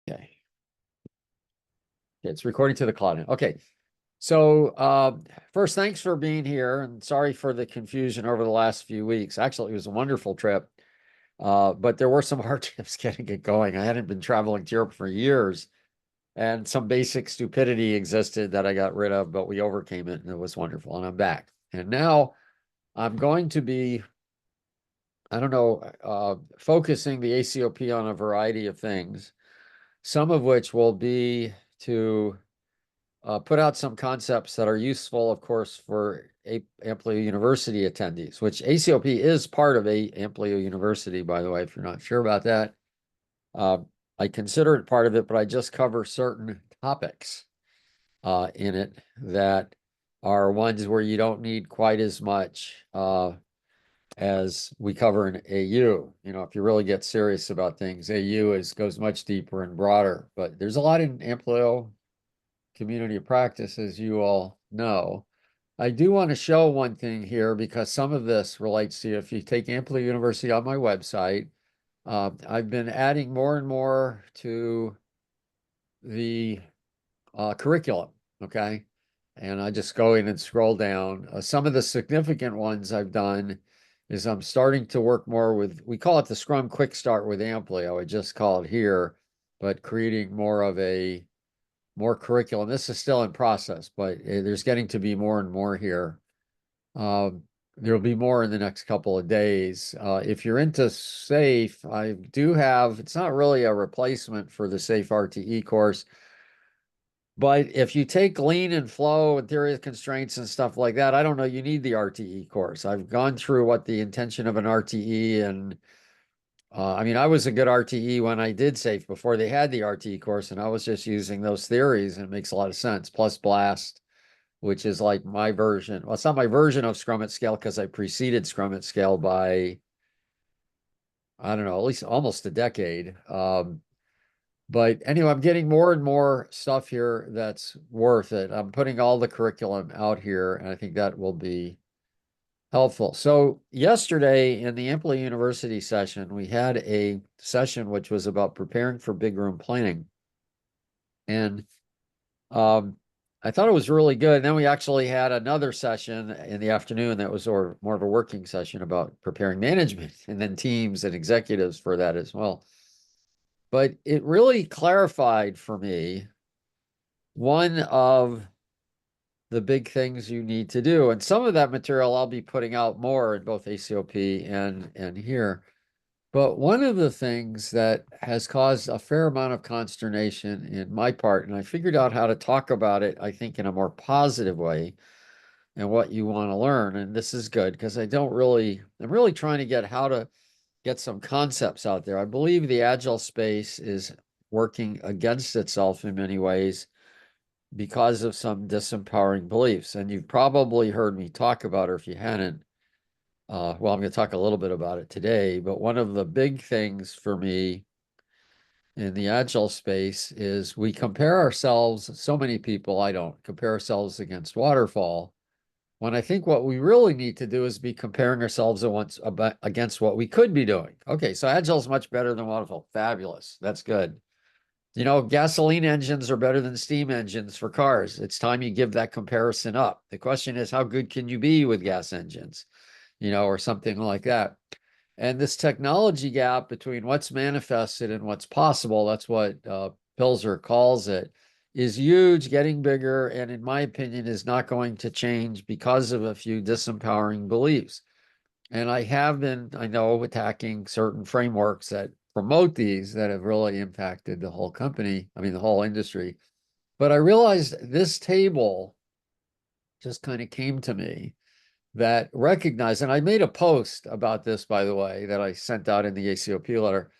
Okay. It's recording to the cloud now. Okay. So first, thanks for being here, and sorry for the confusion over the last few weeks. Actually, it was a wonderful trip, but there were some hardships getting it going. I hadn't been traveling to Europe for years, and some basic stupidity existed that I got rid of, but we overcame it, and it was wonderful, and I'm back. And now I'm going to be, I don't know, focusing the ACOP on a variety of things, some of which will be to put out some concepts that are useful, of course, for Amplio University attendees, which ACOP is part of Amplio University, by the way, if you're not sure about that. I consider it part of it, but I just cover certain topics in it that are ones where you don't need quite as much as we cover in AU. You know, if you really get serious about things, AU goes much deeper and broader, but there's a lot in Amplio community of practice, as you all know. I do want to show one thing here because some of this relates to, if you take Amplio University on my website, I've been adding more and more to the curriculum, okay? And I just go in and scroll down. Some of the significant ones I've done is I'm starting to work more with, we call it the Scrum Quick Start with Amplio. I just call it here, but creating more of a more curriculum. This is still in process, but there's getting to be more and more here. There'll be more in the next couple of days. If you're into SAFE, I do have, it's not really a replacement for the SAFE RTE course, but if you take lean and flow and theory of constraints and stuff like that, I don't know, you need the RTE course. I've gone through what the intention of an RTE and I mean, I was a good RTE when I did SAFE before they had the RTE course, and I was just using those theories, and it makes a lot of sense. Plus BLAST, which is like my version. Well, it's not my version of Scrum at Scale because I preceded Scrum at Scale by, I don't know, at least almost a decade. But anyway, I'm getting more and more stuff here that's worth it. I'm putting all the curriculum out here, and I think that will be helpful. So yesterday in the Amplio University session, we had a session which was about preparing for big room planning. And I thought it was really good. And then we actually had another session in the afternoon that was more of a working session about preparing management and then teams and executives for that as well. But it really clarified for me one of the big things you need to do. And some of that material I'll be putting out more in both ACOP and here. But one of the things that has caused a fair amount of consternation in my part, and I figured out how to talk about it, I think, in a more positive way and what you want to learn. And this is good because I'm really trying to get how to get some concepts out there. I believe the Agile space is working against itself in many ways because of some disempowering beliefs. And you've probably heard me talk about, or if you hadn't, well, I'm going to talk a little bit about it today, but one of the big things for me in the Agile space is we compare ourselves, so many people, I don't, compare ourselves against waterfall, when I think what we really need to do is be comparing ourselves against what we could be doing. Okay, so Agile is much better than waterfall. Fabulous. That's good. You know, gasoline engines are better than steam engines for cars. It's time you give that comparison up. The question is, how good can you be with gas engines? You know, or something like that. And this technology gap between what's manifested and what's possible, that's what Pilzer calls it, is huge, getting bigger, and in my opinion, is not going to change because of a few disempowering beliefs. And I have been, I know, attacking certain frameworks that promote these that have really impacted the whole company, I mean, the whole industry. But I realized this table just kind of came to me that recognized, and I made a post about this, by the way, that I sent out in the ACOP letter,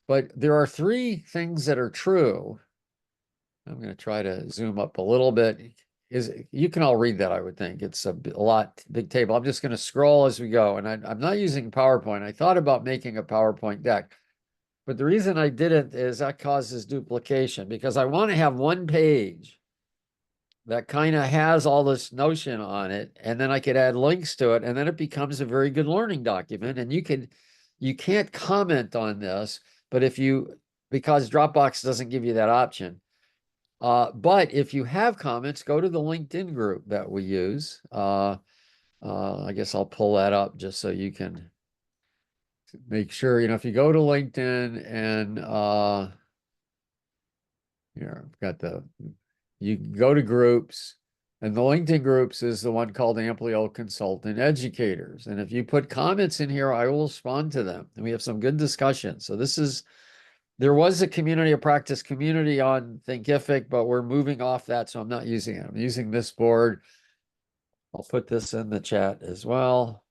but there are three things that are true. I'm going to try to zoom up a little bit. You can all read that, I would think. It's a big table. I'm just going to scroll as we go, and I'm not using PowerPoint. I thought about making a PowerPoint deck, but the reason I didn't is that causes duplication because I want to have one page that kind of has all this notion on it, and then I could add links to it, and then it becomes a very good learning document. And you can't comment on this, but if you because Dropbox doesn't give you that option. But if you have comments, go to the LinkedIn group that we use. I guess I'll pull that up just so you can make sure, if you go to LinkedIn and here, I've got you go to groups, and the LinkedIn groups is the one called Amplio Consultant Educators. And if you put comments in here, I will respond to them. And we have some good discussion. So there was a community of practice community on Thinkific, but we're moving off that. So I'm not using it. I'm using this board. I'll put this in the chat as well.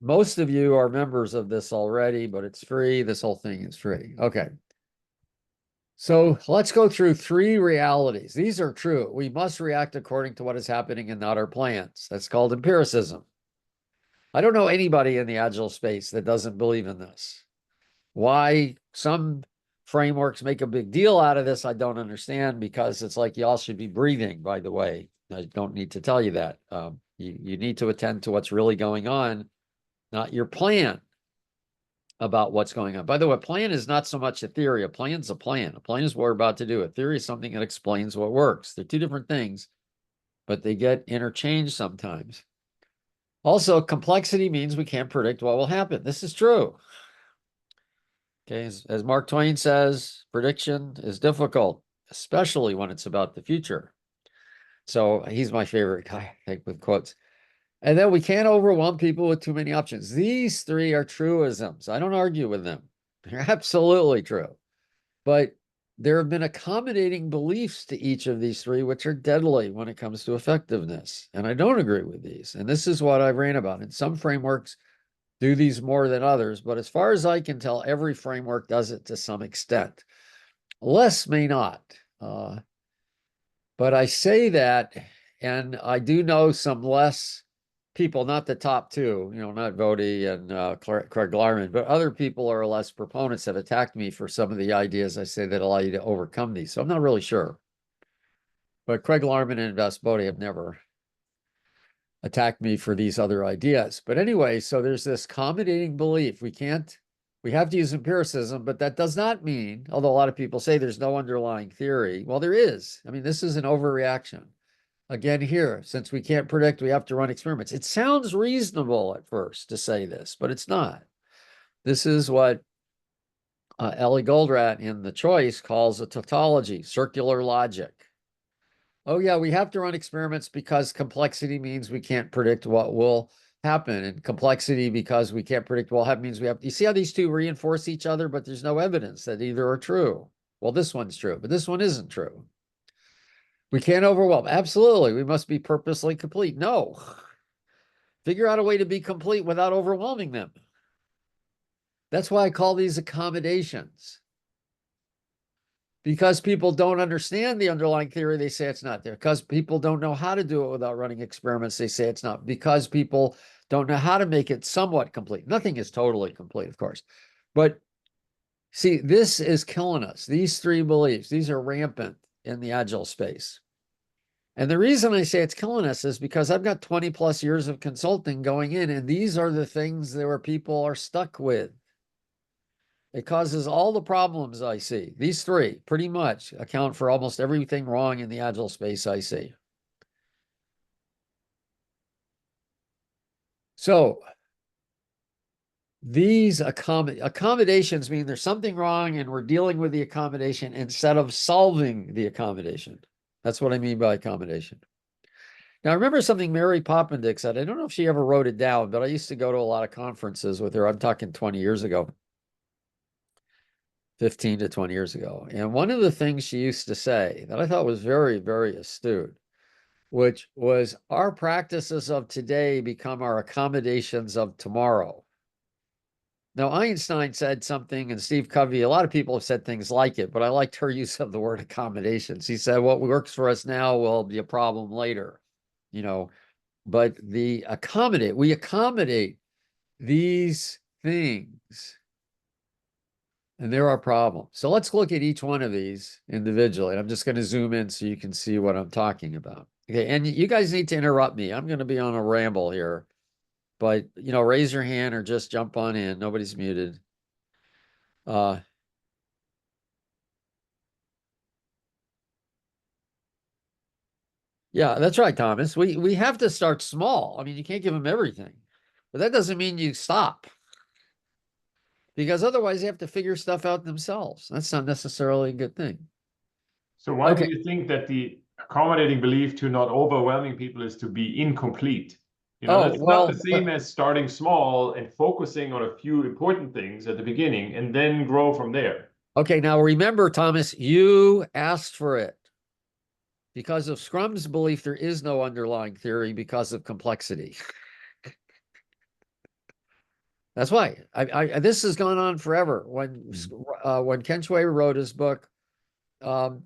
Most of you are members of this already, but it's free. This whole thing is free. Okay. So let's go through 3 realities. These are true. We must react according to what is happening and not our plans. That's called empiricism. I don't know anybody in the Agile space that doesn't believe in this. Why some frameworks make a big deal out of this, I don't understand, because it's like y'all should be breathing, by the way. I don't need to tell you that. You need to attend to what's really going on, not your plan about what's going on. By the way, a plan is not so much a theory. A plan's a plan. A plan is what we're about to do. A theory is something that explains what works. They're 2 different things, but they get interchanged sometimes. Also, complexity means we can't predict what will happen. This is true. Okay, as Mark Twain says, prediction is difficult, especially when it's about the future. So he's my favorite guy, I think, with quotes. And then we can't overwhelm people with too many options. These 3 are truisms. I don't argue with them. They're absolutely true. But there have been accommodating beliefs to each of these 3, which are deadly when it comes to effectiveness. And I don't agree with these. And this is what I ran about. In some frameworks do these more than others, but as far as I can tell, every framework does it to some extent. Less may not. But I say that, and I do know some less people, not the top 2, not Vody and Craig Larman, but other people are less proponents have attacked me for some of the ideas I say that allow you to overcome these. So I'm not really sure. But Craig Larman and Vess Bodie have never attacked me for these other ideas. But anyway, so there's this accommodating belief. We have to use empiricism, but that does not mean, although a lot of people say there's no underlying theory. Well, there is. I mean, this is an overreaction. Again, here, since we can't predict, we have to run experiments. It sounds reasonable at first to say this, but it's not. This is what Ellie Goldratt in The Choice calls a tautology, circular logic. Oh, yeah, we have to run experiments because complexity means we can't predict what will happen. And complexity, because we can't predict what will happen, means we have. You see how these 2 reinforce each other, but there's no evidence that either are true. Well, this one's true, but this one isn't true. We can't overwhelm. Absolutely. We must be purposely complete. No. Figure out a way to be complete without overwhelming them. That's why I call these accommodations. Because people don't understand the underlying theory, they say it's not there. Because people don't know how to do it without running experiments, they say it's not. Because people don't know how to make it somewhat complete. Nothing is totally complete, of course. But see, this is killing us. These 3 beliefs, these are rampant in the Agile space. And the reason I say it's killing us is because I've got 20 plus years of consulting going in, and these are the things that where people are stuck with. It causes all the problems I see. These 3 pretty much account for almost everything wrong in the Agile space I see. So these accommodations mean there's something wrong and we're dealing with the accommodation instead of solving the accommodation. That's what I mean by accommodation. Now, I remember something Mary Poppendieck said. I don't know if she ever wrote it down, but I used to go to a lot of conferences with her. I'm talking 20 years ago, 15 to 20 years ago. And one of the things she used to say that I thought was very, very astute, which was our practices of today become our accommodations of tomorrow. Now, Einstein said something, and Steve Covey, a lot of people have said things like it, but I liked her use of the word accommodations. He said, what works for us now will be a problem later, but we accommodate these things, and there are problems. So let's look at each one of these individually. I'm just going to zoom in so you can see what I'm talking about. Okay, and you guys need to interrupt me. I'm going to be on a ramble here. But, raise your hand or just jump on in. Nobody's muted. Yeah, that's right, Thomas. We have to start small. I mean, you can't give them everything, but that doesn't mean you stop, because otherwise they have to figure stuff out themselves. That's not necessarily a good thing. So why do Okay. you think that the accommodating belief to not overwhelming people is to be incomplete? You know, Oh, that's not the well, same as starting small and focusing on a few important things at the beginning and then grow from there. okay. Now remember, Thomas, you asked for it. Because of Scrum's belief, there is no underlying theory because of complexity. That's why this has gone on forever. When Ken Shui wrote his book, um,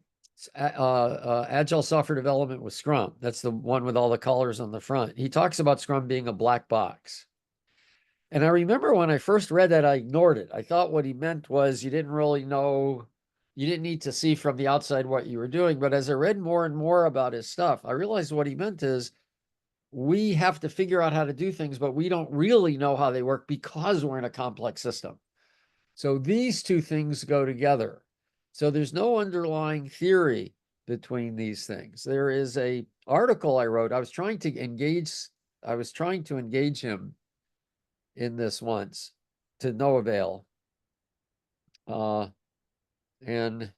Agile Software Development with Scrum, that's the one with all the colors on the front. He talks about Scrum being a black box. And I remember when I first read that, I ignored it. I thought what he meant was you didn't really know, you didn't need to see from the outside what you were doing. But as I read more and more about his stuff, I realized what he meant is we have to figure out how to do things, but we don't really know how they work because we're in a complex system. So these two things go together. So there's no underlying theory between these things. There is a article I wrote. I was trying to engage him in this once to no avail. And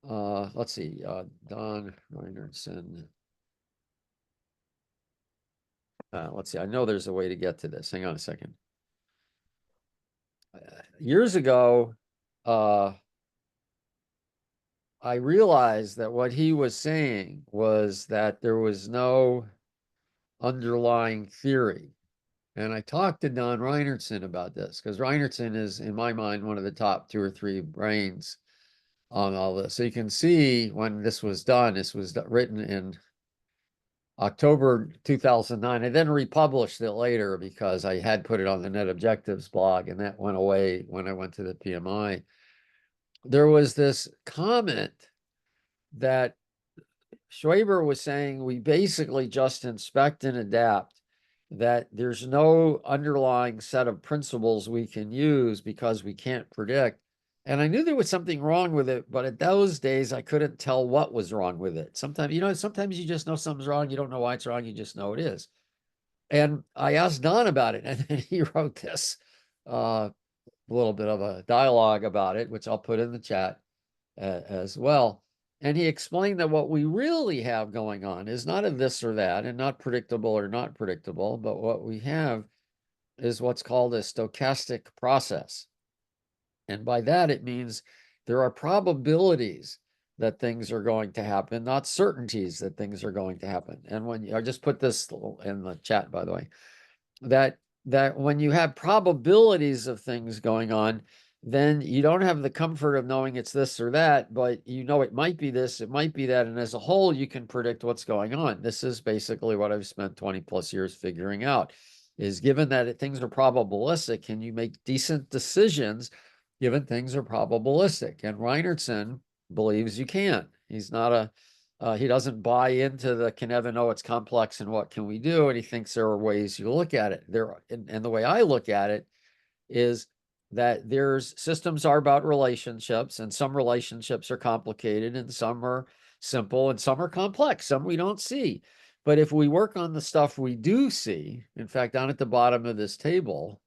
let's see, Don Reinertsen. Let's see, I know there's a way to get to this. Hang on a second. Years ago, I realized that what he was saying was that there was no underlying theory. And I talked to Don Reinertsen about this because Reinertsen is, in my mind, one of the top 2 or 3 brains on all this. So you can see when this was done, this was written in October 2009. I then republished it later because I had put it on the Net Objectives blog, and that went away when I went to the PMI. There was this comment that Schwaber was saying we basically just inspect and adapt, that there's no underlying set of principles we can use because we can't predict. And I knew there was something wrong with it, but at those days I couldn't tell what was wrong with it. Sometimes you just know something's wrong. You don't know why it's wrong. You just know it is. And I asked Don about it, and then he wrote this a little bit of a dialogue about it, which I'll put in the chat as well. And he explained that what we really have going on is not a this or that and not predictable or not predictable, but what we have is what's called a stochastic process. And by that, it means there are probabilities that things are going to happen, not certainties that things are going to happen. And when I just put this in the chat, by the way, that when you have probabilities of things going on, then you don't have the comfort of knowing it's this or that, but you know it might be this, it might be that, and as a whole, you can predict what's going on. This is basically what I've spent 20 plus years figuring out, is given that things are probabilistic, can you make decent decisions given things are probabilistic? And Reinertsen believes you can. He's not he doesn't buy into the can never know it's complex and what can we do, and he thinks there are ways you look at it. And the way I look at it is that there's systems are about relationships, and some relationships are complicated, and some are simple, and some are complex, some we don't see. But if we work on the stuff we do see, in fact, down at the bottom of this table,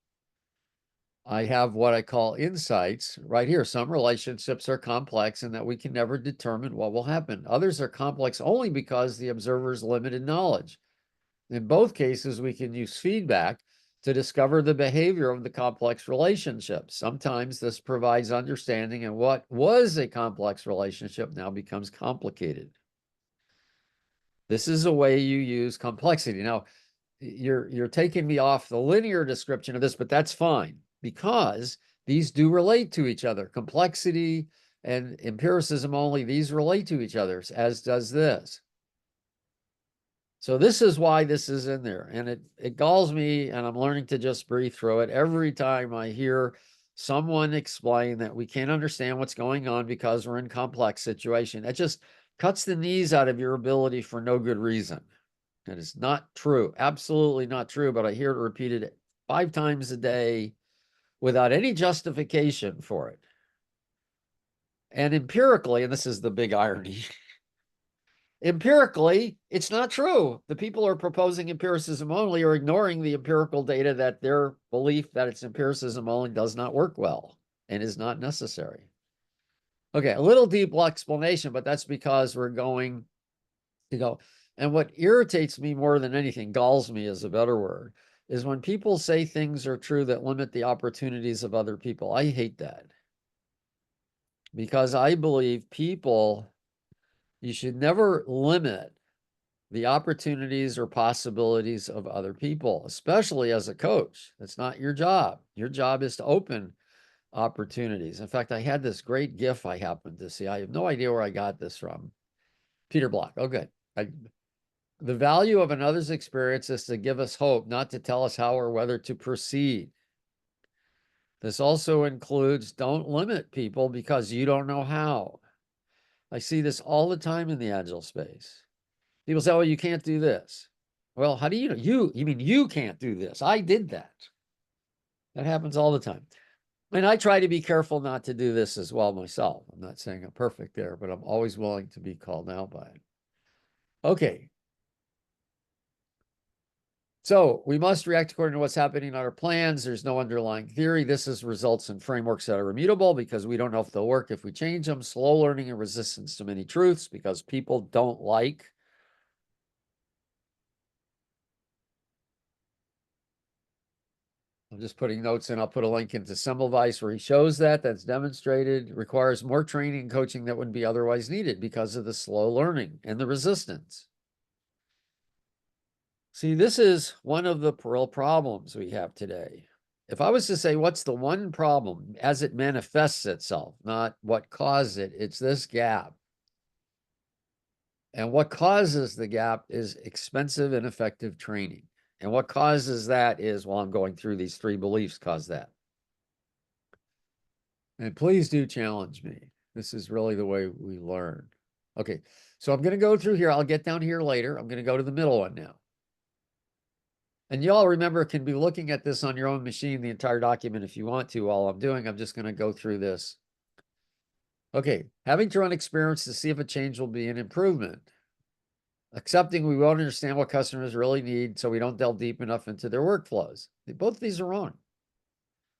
I have what I call insights right here. Some relationships are complex and that we can never determine what will happen. Others are complex only because the observer's limited knowledge. In both cases, we can use feedback to discover the behavior of the complex relationships. Sometimes this provides understanding, and what was a complex relationship now becomes complicated. This is a way you use complexity. Now, you're taking me off the linear description of this, but that's fine because these do relate to each other. Complexity and empiricism only, these relate to each other, as does this. So this is why this is in there. And it galls me, and I'm learning to just breathe through it every time I hear someone explain that we can't understand what's going on because we're in complex situation. That just cuts the knees out of your ability for no good reason. That is not true. Absolutely not true. But I hear it repeated 5 times a day without any justification for it. And empirically, and this is the big irony, empirically, it's not true. The people who are proposing empiricism only are ignoring the empirical data that their belief that it's empiricism only does not work well and is not necessary. Okay, a little deep explanation, but that's because we're going to go. And what irritates me more than anything, galls me is a better word, is when people say things are true that limit the opportunities of other people. I hate that because I believe people, you should never limit the opportunities or possibilities of other people, especially as a coach. That's not your job. Your job is to open opportunities. In fact, I had this great GIF I happened to see. I have no idea where I got this from. Peter Block. Oh, good. The value of another's experience is to give us hope, not to tell us how or whether to proceed. This also includes don't limit people because you don't know how. I see this all the time in the Agile space. People say, oh, you can't do this. Well, how do you know? You mean you can't do this? I did that. That happens all the time. And I try to be careful not to do this as well myself. I'm not saying I'm perfect there, but I'm always willing to be called out by it. Okay. So we must react according to what's happening in our plans. There's no underlying theory. This is results in frameworks that are immutable because we don't know if they'll work if we change them. Slow learning and resistance to many truths because people don't like. I'm just putting notes in. I'll put a link into Semmelweis where he shows that. That's demonstrated. It requires more training and coaching that wouldn't be otherwise needed because of the slow learning and the resistance. See, this is one of the real problems we have today. If I was to say, what's the one problem as it manifests itself, not what caused it, it's this gap. And what causes the gap is expensive, ineffective training. And what causes that is, well, I'm going through these three beliefs cause that. And please do challenge me. This is really the way we learn. Okay, so I'm going to go through here. I'll get down here later. I'm going to go to the middle one now. And y'all remember, can be looking at this on your own machine, the entire document if you want to. All I'm doing, I'm just going to go through this. Okay, having to run experiments to see if a change will be an improvement. Accepting we won't understand what customers really need, so we don't delve deep enough into their workflows. Both of these are wrong.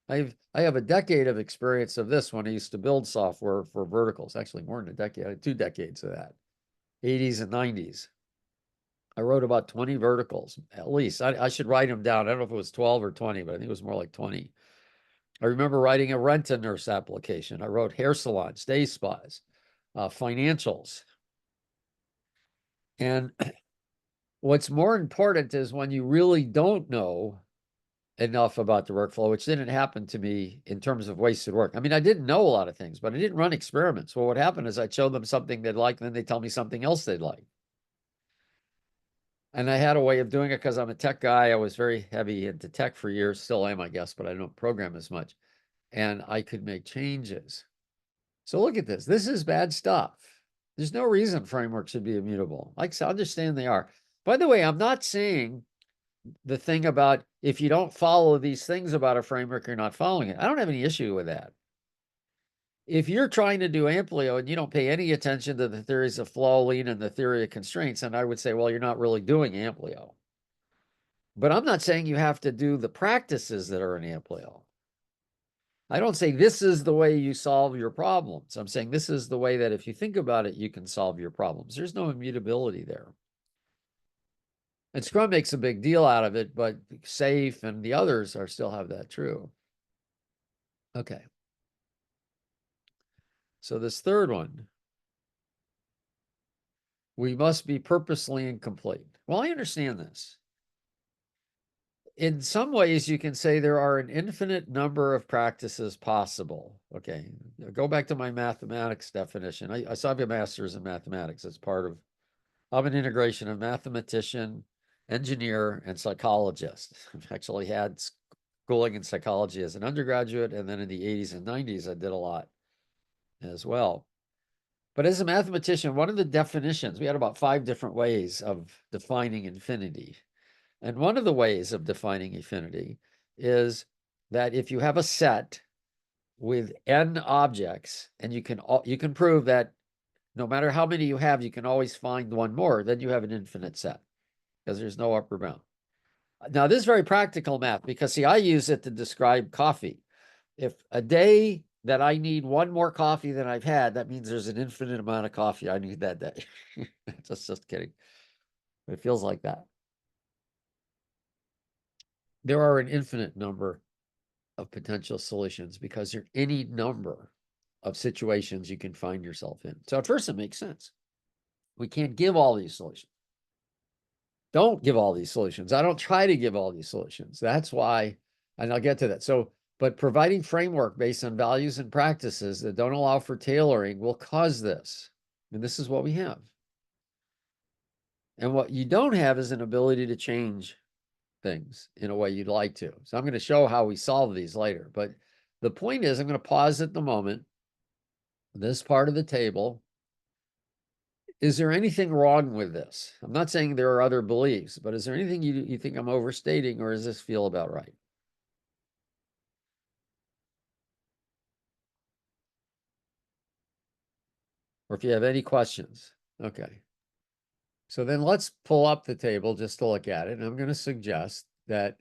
I have a decade of experience of this when I used to build software for verticals, actually more than a decade, I had 2 decades of that, 80s and 90s. I wrote about 20 verticals, at least. I should write them down. I don't know if it was 12 or 20, but I think it was more like 20. I remember writing a rent-a-nurse application. I wrote hair salons, day spas, financials. And what's more important is when you really don't know enough about the workflow, which didn't happen to me in terms of wasted work. I mean, I didn't know a lot of things, but I didn't run experiments. Well, what happened is I'd show them something they'd like, and then they tell me something else they'd like. And I had a way of doing it because I'm a tech guy. I was very heavy into tech for years, still am, I guess, but I don't program as much. And I could make changes. So look at this. This is bad stuff. There's no reason frameworks should be immutable. I understand they are. By the way, I'm not saying the thing about if you don't follow these things about a framework, you're not following it. I don't have any issue with that. If you're trying to do Amplio and you don't pay any attention to the theories of flow, lean, and the theory of constraints, then I would say, well, you're not really doing Amplio. But I'm not saying you have to do the practices that are in Amplio. I don't say this is the way you solve your problems. I'm saying this is the way that if you think about it, you can solve your problems. There's no immutability there. And Scrum makes a big deal out of it, but SAFe and the others are still have that true. Okay. So this third one, we must be purposely incomplete. Well, I understand this. In some ways, you can say there are an infinite number of practices possible. Okay, go back to my mathematics definition. I still have a master's in mathematics. It's part of, I'm an integration of mathematician, engineer, and psychologist. I've actually had schooling in psychology as an undergraduate, and then in the 80s and 90s, I did a lot as well. But as a mathematician, one of the definitions, we had about 5 different ways of defining infinity. And one of the ways of defining infinity is that if you have a set with n objects, and you can prove that no matter how many you have, you can always find one more. Then you have an infinite set because there's no upper bound. Now, this is very practical math because, see, I use it to describe coffee. If a day that I need one more coffee than I've had, that means there's an infinite amount of coffee I need that day. Just kidding. It feels like that. There are an infinite number of potential solutions because there are any number of situations you can find yourself in. So at first it makes sense. We can't give all these solutions. Don't give all these solutions. I don't try to give all these solutions. That's why, and I'll get to that. So, but providing framework based on values and practices that don't allow for tailoring will cause this. And this is what we have. And what you don't have is an ability to change things in a way you'd like to. So I'm going to show how we solve these later. But the point is, I'm going to pause at the moment. This part of the table. Is there anything wrong with this? I'm not saying there are other beliefs, but is there anything you think I'm overstating, or does this feel about right? Or if you have any questions. Okay. So then let's pull up the table just to look at it. And I'm going to suggest that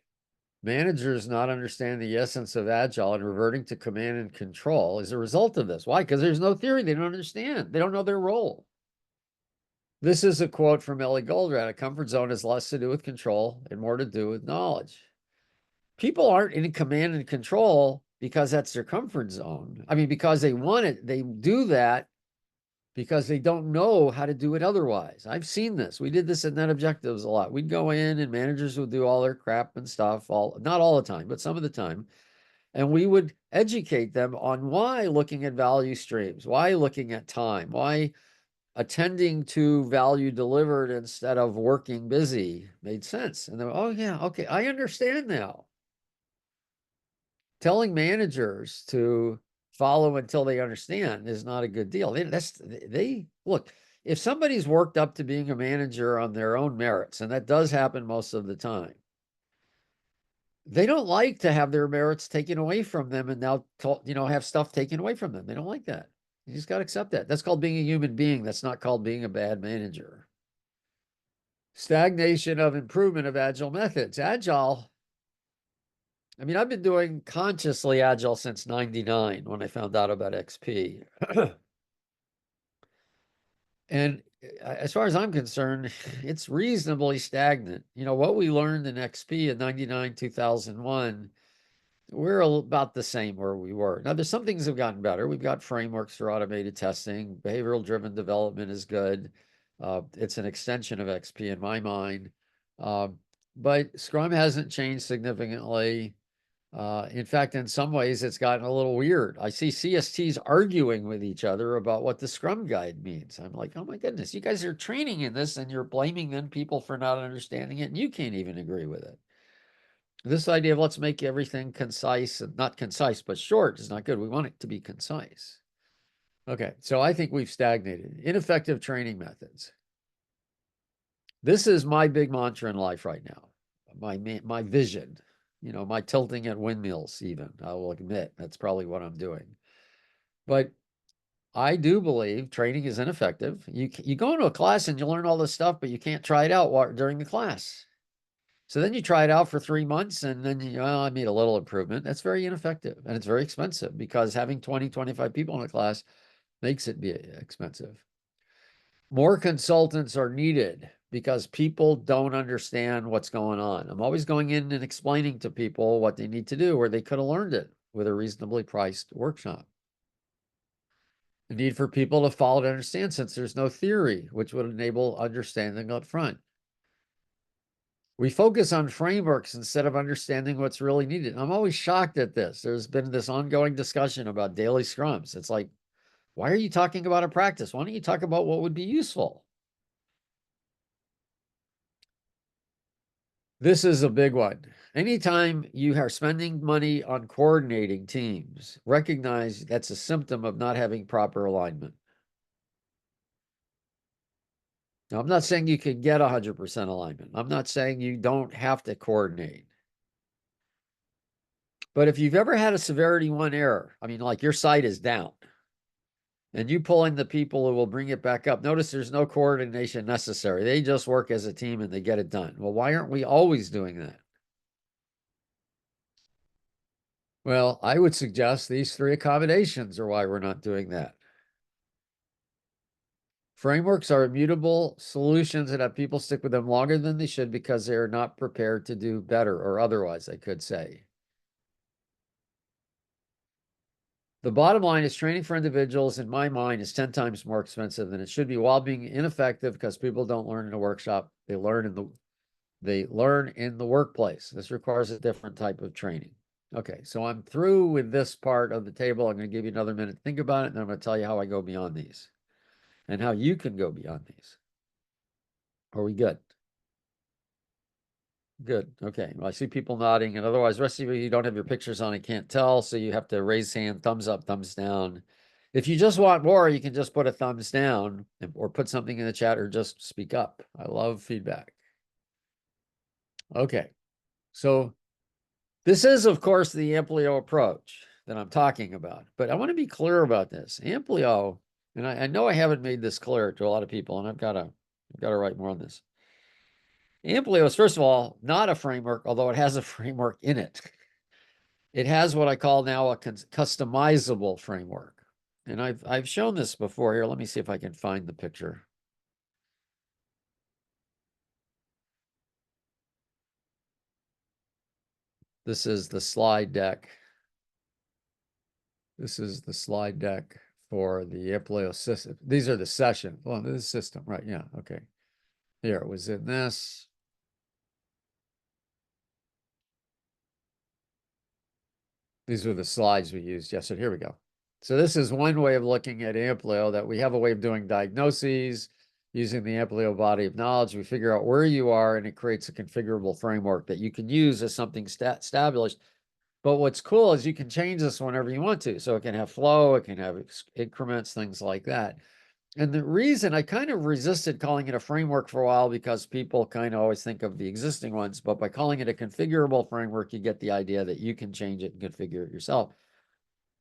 managers not understanding the essence of Agile and reverting to command and control is a result of this. Why? Because there's no theory. They don't understand. They don't know their role. This is a quote from Ellie Goldratt. A comfort zone has less to do with control and more to do with knowledge. People aren't in command and control because that's their comfort zone. I mean, because they want it. They do that because they don't know how to do it otherwise. I've seen this. We did this at Net Objectives a lot. We'd go in and managers would do all their crap and stuff, not all the time, but some of the time. And we would educate them on why looking at value streams, why looking at time, why attending to value delivered instead of working busy made sense. And they're, oh yeah, okay, I understand now. Telling managers to follow until they understand is not a good deal. They look, if somebody's worked up to being a manager on their own merits, and that does happen most of the time, they don't like to have their merits taken away from them and now have stuff taken away from them. They don't like that. You just got to accept that. That's called being a human being. That's not called being a bad manager. Stagnation of improvement of Agile methods. Agile, I mean, I've been doing consciously Agile since 99 when I found out about XP. And as far as I'm concerned, it's reasonably stagnant. What we learned in XP in 99, 2001, we're about the same where we were. Now, there's some things have gotten better. We've got frameworks for automated testing. Behavioral driven development is good. It's an extension of XP in my mind. But Scrum hasn't changed significantly. In fact, in some ways, it's gotten a little weird. I see CSTs arguing with each other about what the Scrum Guide means. I'm like, oh my goodness, you guys are training in this and you're blaming then people for not understanding it, and you can't even agree with it. This idea of let's make everything concise, and not concise, but short is not good. We want it to be concise. Okay, so I think we've stagnated. Ineffective training methods. This is my big mantra in life right now. My vision. My tilting at windmills, even. I will admit that's probably what I'm doing. But I do believe training is ineffective. You go into a class and you learn all this stuff, but you can't try it out during the class. So then you try it out for 3 months and then I made a little improvement. That's very ineffective and it's very expensive because having 20, 25 people in a class makes it be expensive. More consultants are needed because people don't understand what's going on. I'm always going in and explaining to people what they need to do where they could have learned it with a reasonably priced workshop. The need for people to follow to understand since there's no theory, which would enable understanding up front. We focus on frameworks instead of understanding what's really needed. I'm always shocked at this. There's been this ongoing discussion about daily scrums. It's like, why are you talking about a practice? Why don't you talk about what would be useful? This is a big one. Anytime you are spending money on coordinating teams, recognize that's a symptom of not having proper alignment. Now, I'm not saying you can get 100% alignment. I'm not saying you don't have to coordinate. But if you've ever had a severity 1 error, I mean, like your site is down, and you pull in the people who will bring it back up. Notice there's no coordination necessary. They just work as a team and they get it done. Well, why aren't we always doing that? Well, I would suggest these three accommodations are why we're not doing that. Frameworks are immutable solutions that have people stick with them longer than they should because they are not prepared to do better, or otherwise, I could say. The bottom line is training for individuals, in my mind, is 10 times more expensive than it should be, while being ineffective because people don't learn in a workshop. They learn in the workplace. This requires a different type of training. Okay, so I'm through with this part of the table. I'm going to give you another minute to think about it, and then I'm going to tell you how I go beyond these and how you can go beyond these. Are we good? Good. Okay. Well, I see people nodding, and otherwise, the rest of you don't have your pictures on. I can't tell, so you have to raise hand, thumbs up, thumbs down. If you just want more, you can just put a thumbs down or put something in the chat or just speak up. I love feedback. Okay. So this is, of course, the Amplio approach that I'm talking about, but I want to be clear about this. Amplio, and I know I haven't made this clear to a lot of people, and I've got to write more on this. Amplio is, first of all, not a framework, although it has a framework in it. It has what I call now a customizable framework. And I've shown this before here. Let me see if I can find the picture. This is the slide deck. This is the slide deck for the Amplio system. These are the session. Well, this is system, right? Yeah, okay. Here, it was in this. These are the slides we used yesterday. Here we go. So this is one way of looking at Amplio, that we have a way of doing diagnoses using the Amplio body of knowledge. We figure out where you are, and it creates a configurable framework that you can use as something established. But what's cool is you can change this whenever you want to. So it can have flow, it can have increments, things like that. And the reason I kind of resisted calling it a framework for a while, because people kind of always think of the existing ones, but by calling it a configurable framework, you get the idea that you can change it and configure it yourself.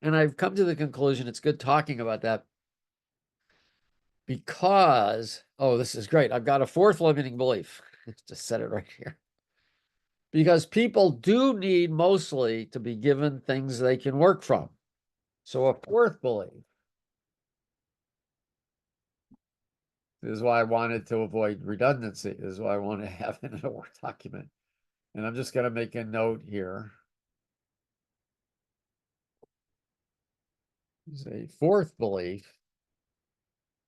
And I've come to the conclusion it's good talking about that because, oh, this is great. I've got a fourth limiting belief. Just set it right here. Because people do need mostly to be given things they can work from. So a fourth belief, this is why I wanted to avoid redundancy. This is why I want to have it in a Word document. And I'm just going to make a note here. There's a fourth belief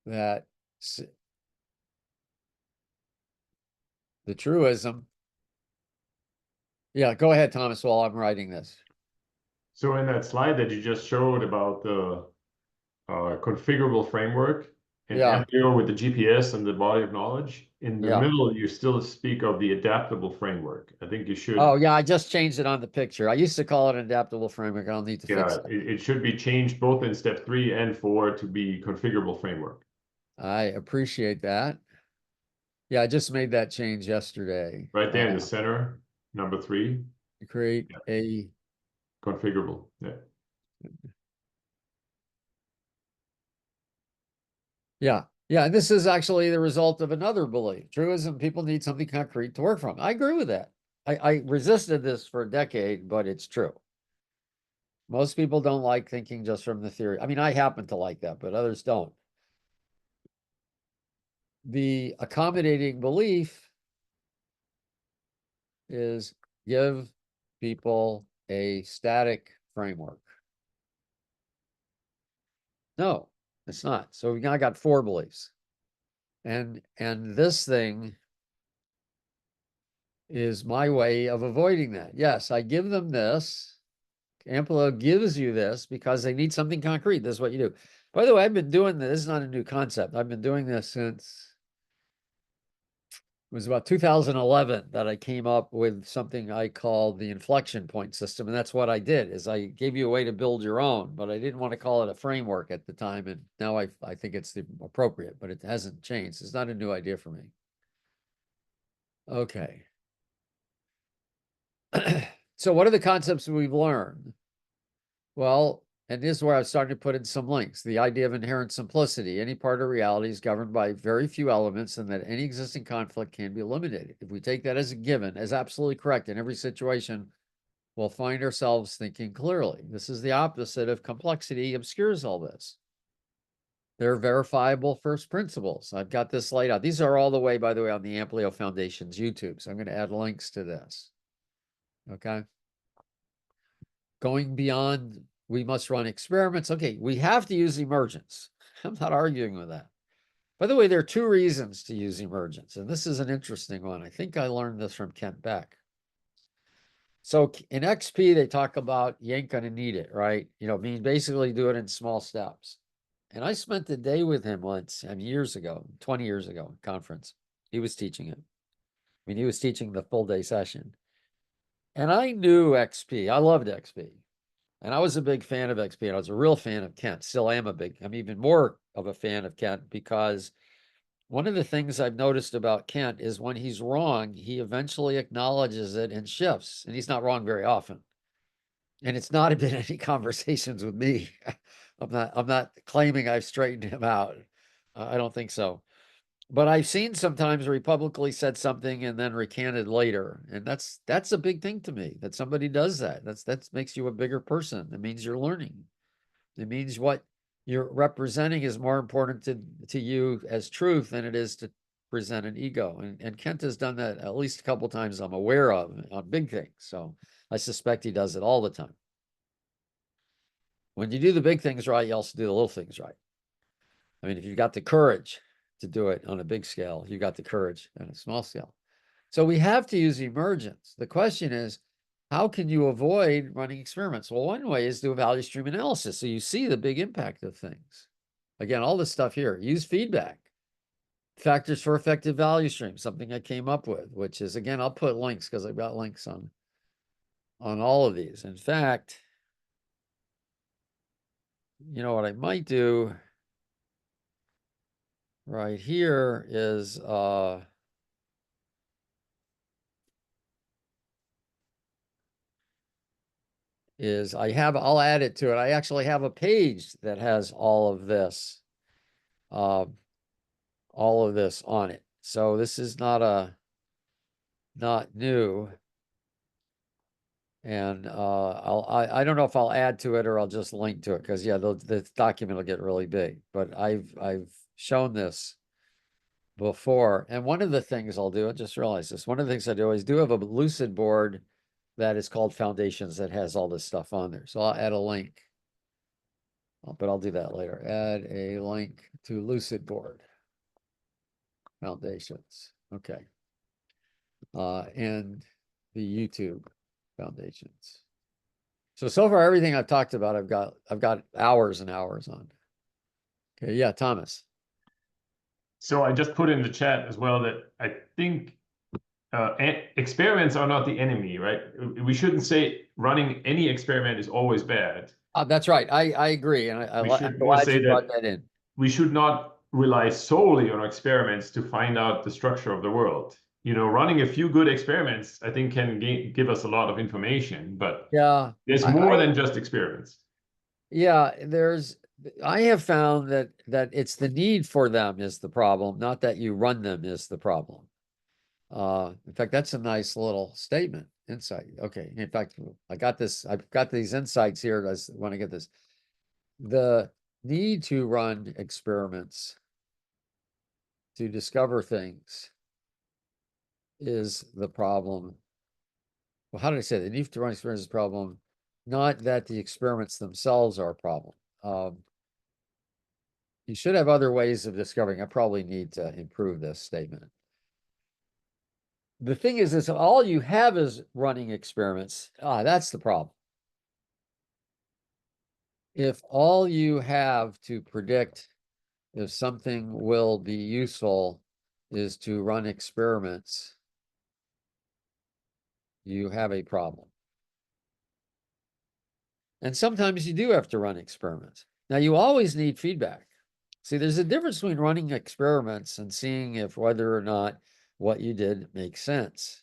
that the truism. Yeah, go ahead, Thomas, while I'm writing this. So in that slide that you just showed about the configurable framework and Yeah, Amplio with the GPS and the body of knowledge, in the yeah. middle, you still speak of the adaptable framework. I think you Oh, should, yeah, I just changed it on the picture. I used to call it an adaptable framework. I'll need to fix yeah, that. it should be changed both in step 3 and 4 to be configurable framework. I appreciate that. Yeah, I just made that change yesterday. Right there in the center, number 3, Create yeah, a, configurable. Yeah. yeah, yeah. And this is actually the result of another belief. Truism, people need something concrete to work from. I agree with that. I resisted this for a decade, but it's true. Most people don't like thinking just from the theory. I mean, I happen to like that, but others don't. The accommodating belief is give people a static framework. No, it's not. So now I got four beliefs. And this thing is my way of avoiding that. Yes, I give them this. Amplio gives you this because they need something concrete. This is what you do. By the way, I've been doing this. This is not a new concept. I've been doing this since it was about 2011 that I came up with something I called the inflection point system. And that's what I did is I gave you a way to build your own, but I didn't want to call it a framework at the time. And now I think it's the appropriate, but it hasn't changed. It's not a new idea for me. Okay. So what are the concepts we've learned? Well, and this is where I was starting to put in some links. The idea of inherent simplicity. Any part of reality is governed by very few elements, and that any existing conflict can be eliminated. If we take that as a given, as absolutely correct in every situation, we'll find ourselves thinking clearly. This is the opposite of complexity obscures all this. They're verifiable first principles. I've got this laid out. These are all the way, by the way, on the Amplio Foundation's YouTube. So I'm going to add links to this. Okay. Going beyond, we must run experiments. Okay, we have to use emergence. I'm not arguing with that. By the way, there are two reasons to use emergence, and this is an interesting one. I think I learned this from Kent Beck. So in XP, they talk about you ain't going to need it, right? You know, mean basically do it in small steps. And I spent the day with him once, I mean, years ago, 20 years ago, conference. He was teaching it. I mean, he was teaching the full day session. And I knew XP. I loved XP. And I was a big fan of XP. And I was a real fan of Kent. Still am I'm even more of a fan of Kent because one of the things I've noticed about Kent is when he's wrong, he eventually acknowledges it and shifts. And he's not wrong very often. And it's not been any conversations with me. I'm not claiming I've straightened him out. I don't think so. But I've seen sometimes where he publicly said something and then recanted later. And that's a big thing to me that somebody does that. That makes you a bigger person. It means you're learning. It means what you're representing is more important to you as truth than it is to present an ego. And Kent has done that at least a couple times I'm aware of on big things. So I suspect he does it all the time. When you do the big things right, you also do the little things right. I mean, if you've got the courage to do it on a big scale, you got the courage on a small scale. So we have to use emergence. The question is, how can you avoid running experiments? Well, one way is do a value stream analysis. So you see the big impact of things. Again, all this stuff here, use feedback. Factors for effective value stream, something I came up with, which is, again, I'll put links because I've got links on all of these. In fact, you know what I might do right here is I'll add it to it. I actually have a page that has all of this on it. So this is not new. And I don't know if I'll add to it or I'll just link to it because yeah, the document will get really big. But I've shown this before. And one of the things I'll do, I just realized this, one of the things I do is do have a lucid board that is called Foundations that has all this stuff on there. So I'll add a link, but I'll do that later. Add a link to lucid board Foundations. Okay. And the YouTube Foundations. So far everything I've talked about, I've got hours and hours on. Okay, yeah, Thomas. So I just put in the chat as well that I think experiments are not the enemy, right? We shouldn't say running any experiment is always bad. That's right. I agree, and We I'm should more glad say you brought that that in. we should not rely solely on experiments to find out the structure of the world. You know, running a few good experiments, I think, can give us a lot of information, but Yeah, there's more than just experiments. yeah. I have found that it's the need for them is the problem, not that you run them is the problem. In fact, that's a nice little statement, insight. Okay. In fact, I've got these insights here. I want to get this. The need to run experiments to discover things is the problem. Well, how did I say that? The need to run experiments is the problem, not that the experiments themselves are a problem. You should have other ways of discovering. I probably need to improve this statement. The thing is all you have is running experiments. That's the problem. If all you have to predict if something will be useful is to run experiments, you have a problem. And sometimes you do have to run experiments. Now, you always need feedback. See, there's a difference between running experiments and seeing if whether or not what you did makes sense.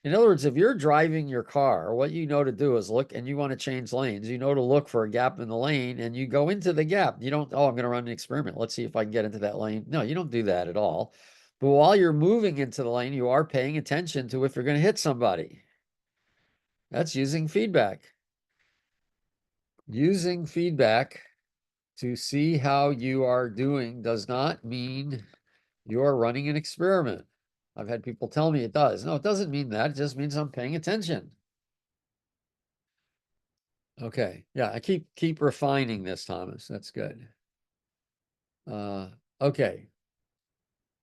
In other words, if you're driving your car, what you know to do is look and you want to change lanes, you know to look for a gap in the lane and you go into the gap. You don't, oh, I'm going to run an experiment. Let's see if I can get into that lane. No, you don't do that at all. But while you're moving into the lane, you are paying attention to if you're going to hit somebody. That's using feedback. Using feedback to see how you are doing does not mean you are running an experiment. I've had people tell me it does. No, it doesn't mean that. It just means I'm paying attention. Okay. Yeah, I keep refining this, Thomas. That's good. Okay.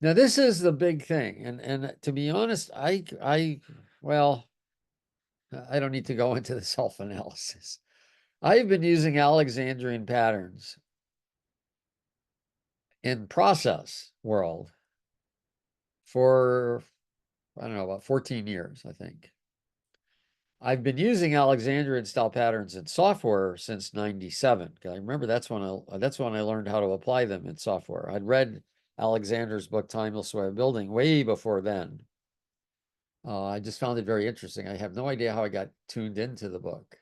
Now this is the big thing. And to be honest, well, I don't need to go into the self-analysis. I've been using Alexandrian patterns in process world for, I don't know, about 14 years, I think. I've been using Alexandrian style patterns in software since 97. Because I remember that's when I learned how to apply them in software. I'd read Alexander's book, Timeless Way of Building, way before then. I just found it very interesting. I have no idea how I got tuned into the book.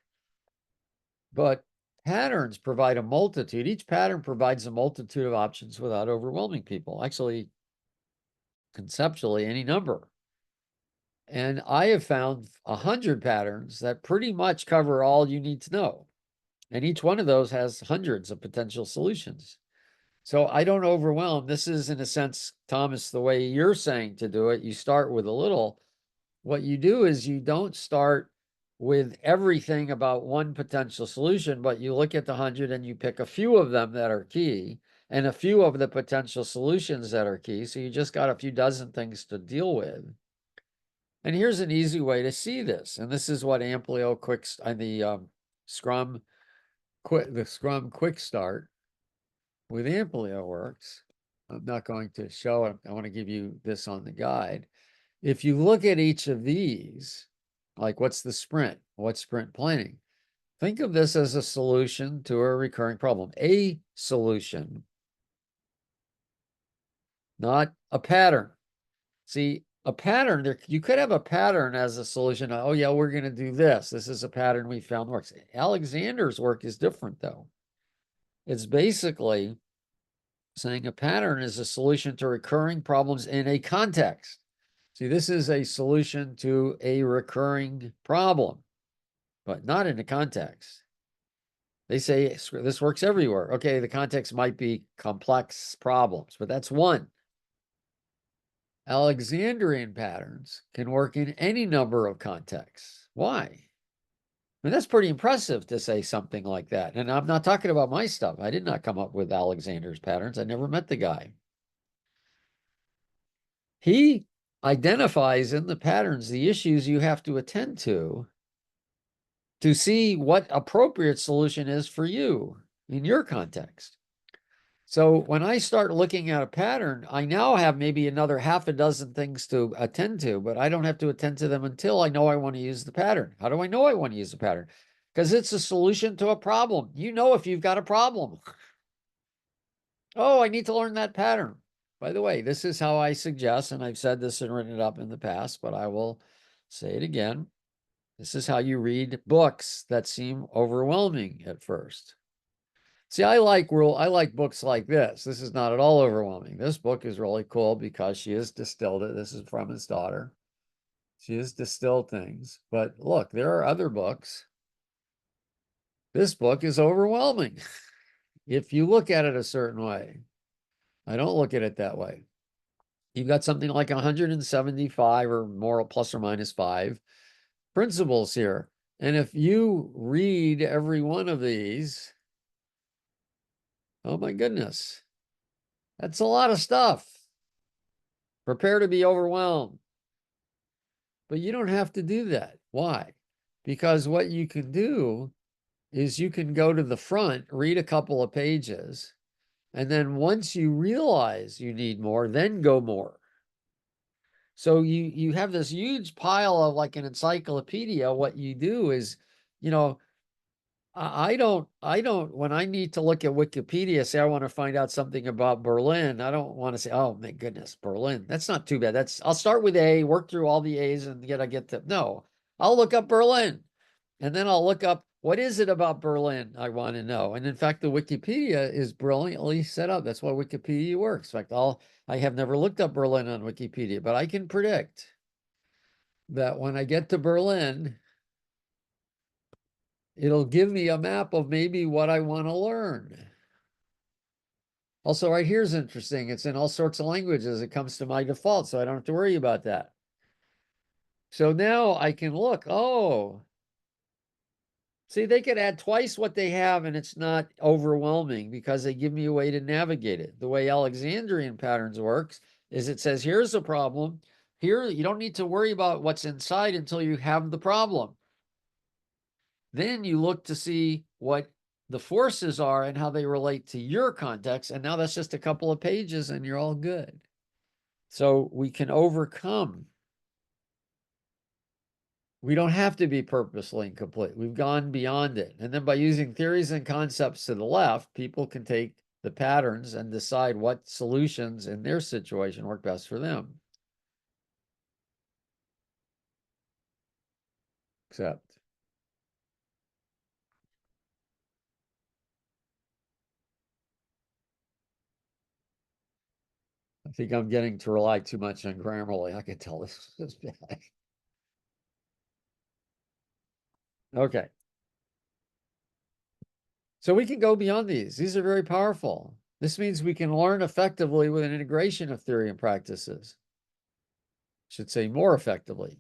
But patterns provide a multitude. Each pattern provides a multitude of options without overwhelming people. Actually, conceptually, any number. And I have found 100 patterns that pretty much cover all you need to know. And each one of those has hundreds of potential solutions. So I don't overwhelm. This is, in a sense, Thomas, the way you're saying to do it. You start with a little. What you do is you don't start with everything about one potential solution, but you look at the 100 and you pick a few of them that are key and a few of the potential solutions that are key. So you just got a few dozen things to deal with. And here's an easy way to see this. And this is what Amplio quick and the Scrum Quick Start with Amplio works. I'm not going to show it. I want to give you this on the guide. If you look at each of these, like what's the sprint? What's sprint planning? Think of this as a solution to a recurring problem, a solution, not a pattern. See, a pattern, you could have a pattern as a solution. Oh, yeah, we're going to do this. This is a pattern we found works. Alexander's work is different, though. It's basically saying a pattern is a solution to recurring problems in a context. See, this is a solution to a recurring problem, but not in a context. They say this works everywhere. Okay, the context might be complex problems, but that's one. Alexandrian patterns can work in any number of contexts. Why? I mean, that's pretty impressive to say something like that. And I'm not talking about my stuff. I did not come up with Alexander's patterns. I never met the guy. He identifies in the patterns the issues you have to attend to see what appropriate solution is for you in your context. So when I start looking at a pattern, I now have maybe another half a dozen things to attend to, but I don't have to attend to them until I know I want to use the pattern. How do I know I want to use the pattern? Because it's a solution to a problem. You know if you've got a problem. Oh, I need to learn that pattern. By the way, this is how I suggest, and I've said this and written it up in the past, but I will say it again. This is how you read books that seem overwhelming at first. See, I like books like this. This is not at all overwhelming. This book is really cool because she has distilled it. This is from his daughter. She has distilled things. But look, there are other books. This book is overwhelming if you look at it a certain way. I don't look at it that way. You've got something like 175 or more, plus or minus 5 principles here. And if you read every one of these, oh my goodness, that's a lot of stuff. Prepare to be overwhelmed. But you don't have to do that. Why? Because what you can do is you can go to the front, read a couple of pages, and then once you realize you need more, then go more. So you have this huge pile of like an encyclopedia. What you do is, you know, I don't, when I need to look at Wikipedia, say I want to find out something about Berlin, I don't want to say, oh my goodness, Berlin. That's not too bad. I'll start with A, work through all the A's and I get to, no, I'll look up Berlin and then I'll look up what is it about Berlin I want to know. And in fact, the Wikipedia is brilliantly set up. That's why Wikipedia works. In fact, I have never looked up Berlin on Wikipedia, but I can predict that when I get to Berlin, it'll give me a map of maybe what I want to learn. Also, right here is interesting. It's in all sorts of languages. It comes to my default, so I don't have to worry about that. So now I can look. Oh, see, they could add twice what they have, and it's not overwhelming because they give me a way to navigate it. The way Alexandrian patterns works is it says, here's a problem. Here, you don't need to worry about what's inside until you have the problem. Then you look to see what the forces are and how they relate to your context. And now that's just a couple of pages and you're all good. So we can overcome. We don't have to be purposely incomplete. We've gone beyond it. And then by using theories and concepts to the left, people can take the patterns and decide what solutions in their situation work best for them. Except I think I'm getting to rely too much on Grammarly. I can tell this is bad. Okay. So we can go beyond these. These are very powerful. This means we can learn effectively with an integration of theory and practices. I should say more effectively.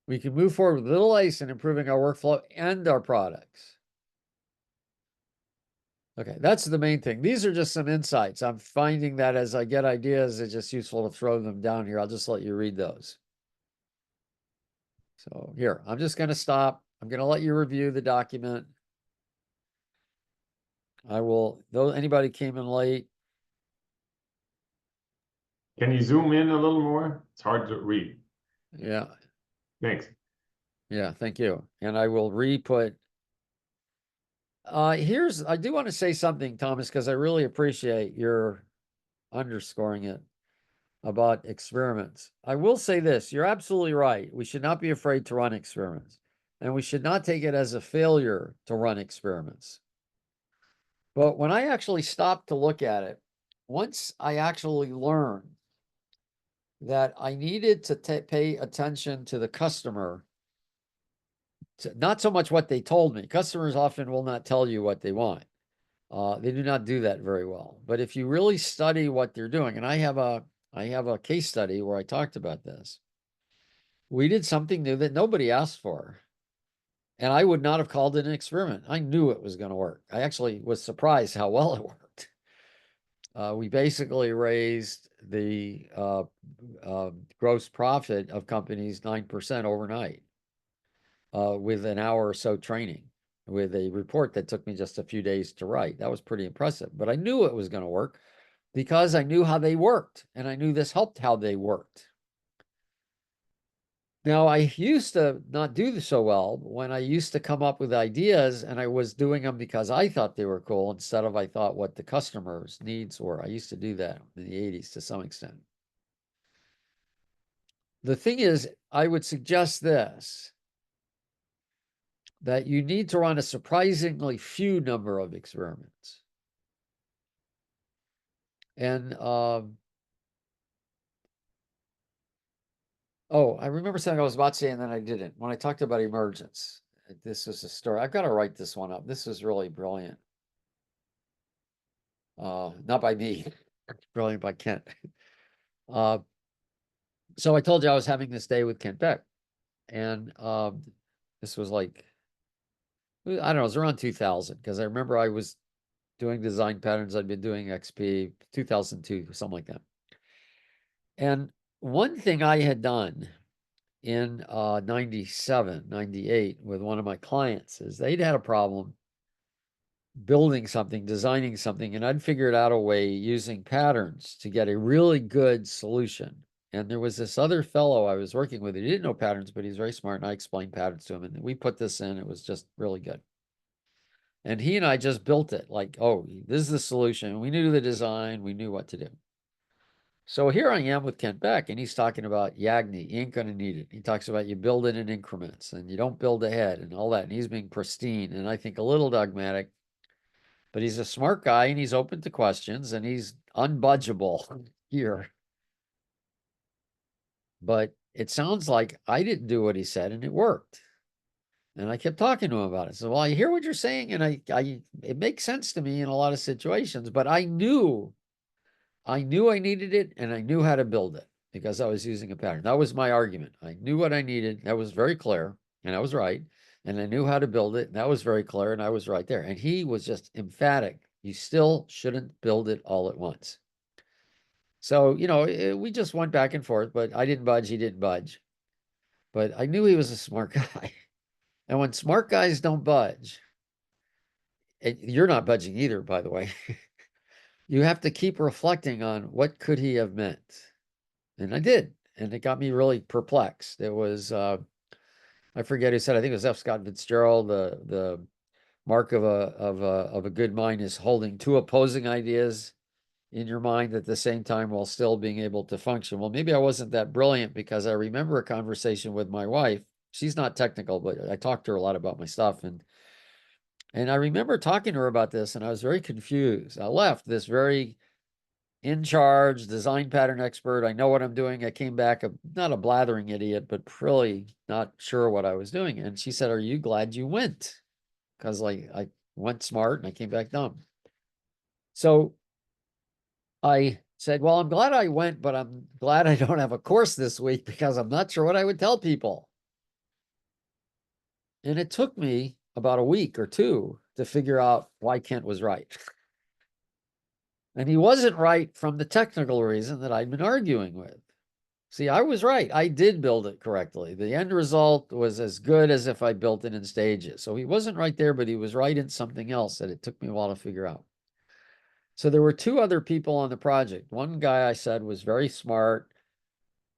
We can move forward with little ace in improving our workflow and our products. Okay, that's the main thing. These are just some insights. I'm finding that as I get ideas, it's just useful to throw them down here. I'll just let you read those. So here, I'm just going to stop. I'm going to let you review the document. I will, though anybody came in late. Can you zoom in a little more? It's hard to read. Yeah. Thanks. Yeah, thank you. And I will re-put. I do want to say something, Thomas, because I really appreciate your underscoring it about experiments. I will say this, you're absolutely right. We should not be afraid to run experiments, and we should not take it as a failure to run experiments. But when I actually stopped to look at it, once I actually learned that I needed to pay attention to the customer, not so much what they told me. Customers often will not tell you what they want. They do not do that very well. But if you really study what they're doing, and I have a case study where I talked about this. We did something new that nobody asked for. And I would not have called it an experiment. I knew it was going to work. I actually was surprised how well it worked. We basically raised the gross profit of companies 9% overnight with an hour or so training, with a report that took me just a few days to write. That was pretty impressive. But I knew it was going to work because I knew how they worked, and I knew this helped how they worked. Now, I used to not do this so well when I used to come up with ideas and I was doing them because I thought they were cool instead of I thought what the customer's needs were. I used to do that in the 80s to some extent. The thing is, I would suggest this, that you need to run a surprisingly few number of experiments. And oh, I remember something I was about to say and then I didn't. When I talked about emergence, this is a story. I've got to write this one up. This is really brilliant. Not by me, brilliant by Kent. So I told you I was having this day with Kent Beck, and this was like, I don't know, it was around 2000 because I remember I was doing design patterns. I'd been doing XP 2002, something like that. And one thing I had done in 97, 98 with one of my clients is they'd had a problem building something, designing something, and I'd figured out a way using patterns to get a really good solution. And there was this other fellow I was working with. He didn't know patterns, but he's very smart. And I explained patterns to him. And we put this in. It was just really good. And he and I just built it like, oh, this is the solution. We knew the design, we knew what to do. So here I am with Kent Beck, and he's talking about Yagni, you ain't gonna need it. He talks about you build it in increments and you don't build ahead and all that. And he's being pristine and I think a little dogmatic, but he's a smart guy and he's open to questions and he's unbudgeable here. But it sounds like I didn't do what he said and it worked. And I kept talking to him about it. So, well, I hear what you're saying, and it makes sense to me in a lot of situations, but I knew I needed it, and I knew how to build it because I was using a pattern. That was my argument. I knew what I needed. That was very clear, and I was right. And I knew how to build it, and that was very clear, and I was right there. And he was just emphatic. You still shouldn't build it all at once. So, we just went back and forth, but I didn't budge. He didn't budge. But I knew he was a smart guy. And when smart guys don't budge, and you're not budging either, by the way, you have to keep reflecting on what could he have meant. And I did. And it got me really perplexed. It was, I forget who said, I think it was F. Scott Fitzgerald, the mark of a good mind is holding two opposing ideas in your mind at the same time while still being able to function. Well, maybe I wasn't that brilliant because I remember a conversation with my wife. She's not technical, but I talked to her a lot about my stuff. And I remember talking to her about this, and I was very confused. I left this very in charge design pattern expert. I know what I'm doing. I came back, not a blathering idiot, but really not sure what I was doing. And she said, "Are you glad you went?" Because I went smart and I came back dumb. So I said, "Well, I'm glad I went, but I'm glad I don't have a course this week because I'm not sure what I would tell people." And it took me about a week or two to figure out why Kent was right. And he wasn't right from the technical reason that I'd been arguing with. See, I was right. I did build it correctly. The end result was as good as if I built it in stages. So he wasn't right there, but he was right in something else that it took me a while to figure out. So there were two other people on the project. One guy I said was very smart.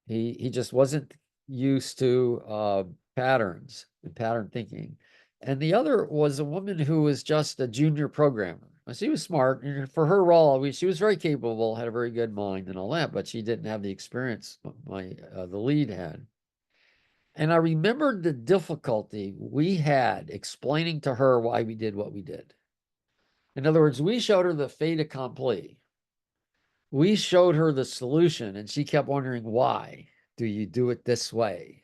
He just wasn't used to patterns and pattern thinking. And the other was a woman who was just a junior programmer. She was smart, and for her role, she was very capable, had a very good mind and all that, but she didn't have the experience the lead had. And I remembered the difficulty we had explaining to her why we did what we did. In other words, we showed her the fait accompli. We showed her the solution, and she kept wondering, why do you do it this way?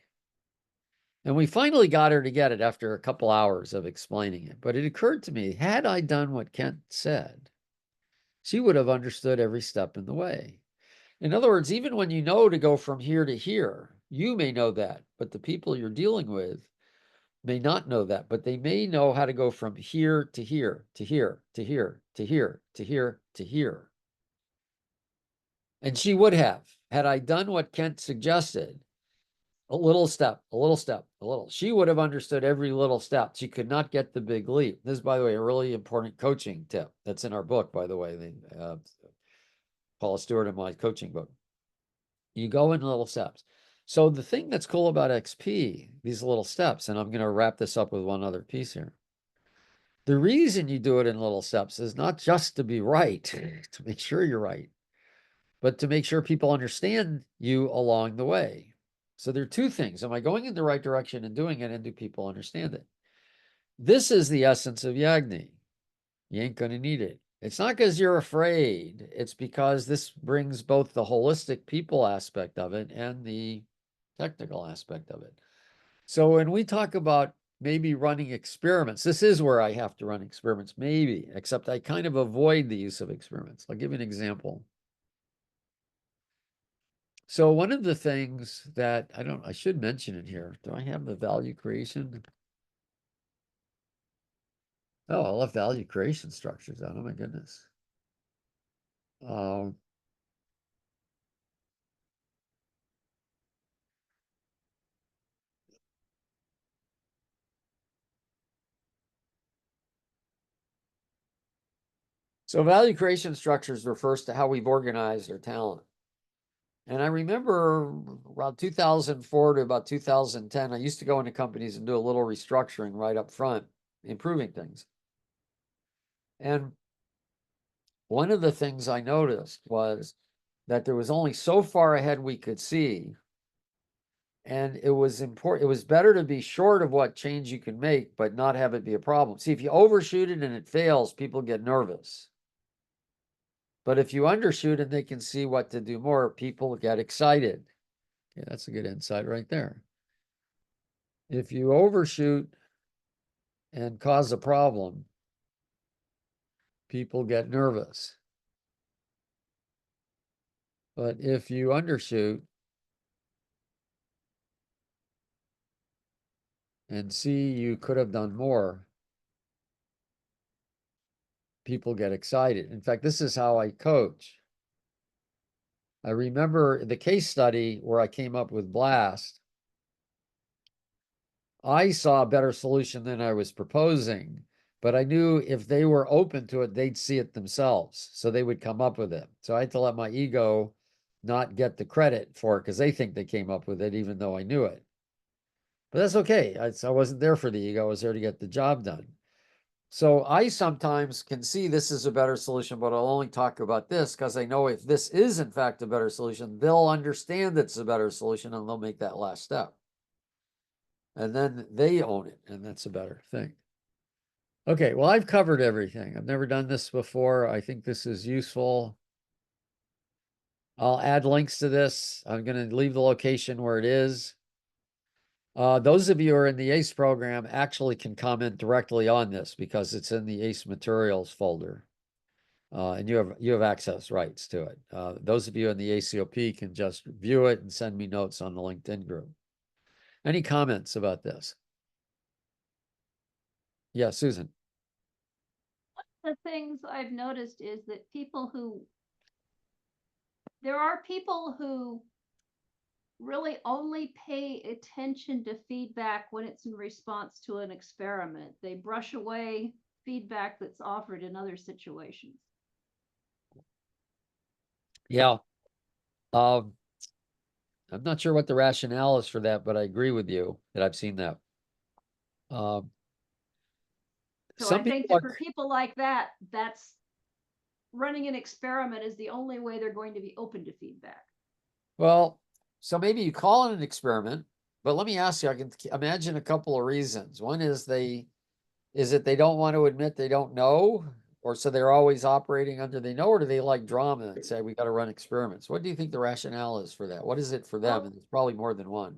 And we finally got her to get it after a couple hours of explaining it. But it occurred to me, had I done what Kent said, she would have understood every step in the way. In other words, even when you know to go from here to here, you may know that, but the people you're dealing with may not know that, but they may know how to go from here to here, to here, to here, to here, to here, to here. And she would have, had I done what Kent suggested, a little step, a little step, a little. She would have understood every little step. She could not get the big leap. This is, by the way, a really important coaching tip that's in our book, by the way, Paula Stewart and my coaching book. You go in little steps. So the thing that's cool about XP, these little steps, and I'm going to wrap this up with one other piece here. The reason you do it in little steps is not just to be right, to make sure you're right, but to make sure people understand you along the way. So there are two things. Am I going in the right direction and doing it, and do people understand it? This is the essence of Yagni. You ain't going to need it. It's not because you're afraid. It's because this brings both the holistic people aspect of it and the technical aspect of it. So when we talk about maybe running experiments, this is where I have to run experiments, maybe, except I kind of avoid the use of experiments. I'll give you an example. So one of the things that I should mention it here. Do I have the value creation? Oh, I love value creation structures out. Oh my goodness. Um, so value creation structures refers to how we've organized our talent. And I remember around 2004 to about 2010, I used to go into companies and do a little restructuring right up front, improving things. And one of the things I noticed was that there was only so far ahead we could see. And it was important, it was better to be short of what change you can make, but not have it be a problem. See, if you overshoot it and it fails, people get nervous. But if you undershoot and they can see what to do more, people get excited. Okay, that's a good insight right there. If you overshoot and cause a problem, people get nervous. But if you undershoot and see you could have done more, people get excited. In fact, this is how I coach. I remember the case study where I came up with BLAST. I saw a better solution than I was proposing, but I knew if they were open to it, they'd see it themselves. So they would come up with it. So I had to let my ego not get the credit for it because they think they came up with it, even though I knew it. But that's okay. I wasn't there for the ego. I was there to get the job done. So I sometimes can see this is a better solution, but I'll only talk about this because I know if this is in fact a better solution, they'll understand it's a better solution and they'll make that last step. And then they own it, and that's a better thing. Okay, well, I've covered everything. I've never done this before. I think this is useful. I'll add links to this. I'm going to leave the location where it is. Those of you who are in the ACE program actually can comment directly on this because it's in the ACE materials folder. And you have access rights to it. Those of you in the ACOP can just view it and send me notes on the LinkedIn group. Any comments about this? Yeah, Susan. The things I've noticed is that there are people who really only pay attention to feedback when it's in response to an experiment. They brush away feedback that's offered in other situations. Yeah. I'm not sure what the rationale is for that, but I agree with you that I've seen that. So Some I think people that for people like that, that's running an experiment is the only way they're going to be open to feedback. well, so maybe you call it an experiment, but let me ask you, I can imagine a couple of reasons. One is is it they don't want to admit they don't know, or so they're always operating under they know, or do they like drama and say we got to run experiments? What do you think the rationale is for that? What is it for them? Well, And it's probably more than one.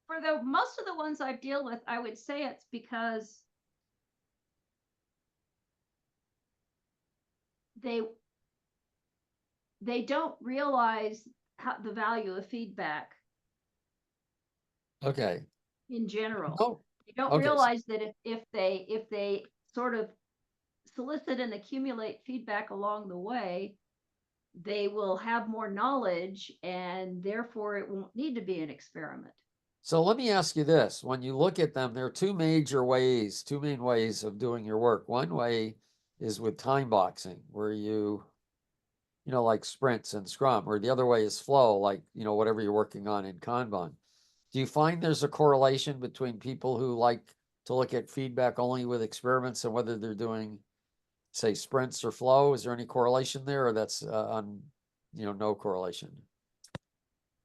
for the most of the ones I deal with, I would say it's because they don't realize the value of feedback Okay. in general. Oh, They don't okay. realize that if they sort of solicit and accumulate feedback along the way, they will have more knowledge and therefore it won't need to be an experiment. So let me ask you this. When you look at them, there are two main ways of doing your work. One way is with time boxing, where like sprints and Scrum, or the other way is flow, like, whatever you're working on in Kanban. Do you find there's a correlation between people who like to look at feedback only with experiments and whether they're doing, say, sprints or flow? Is there any correlation there, or that's no correlation?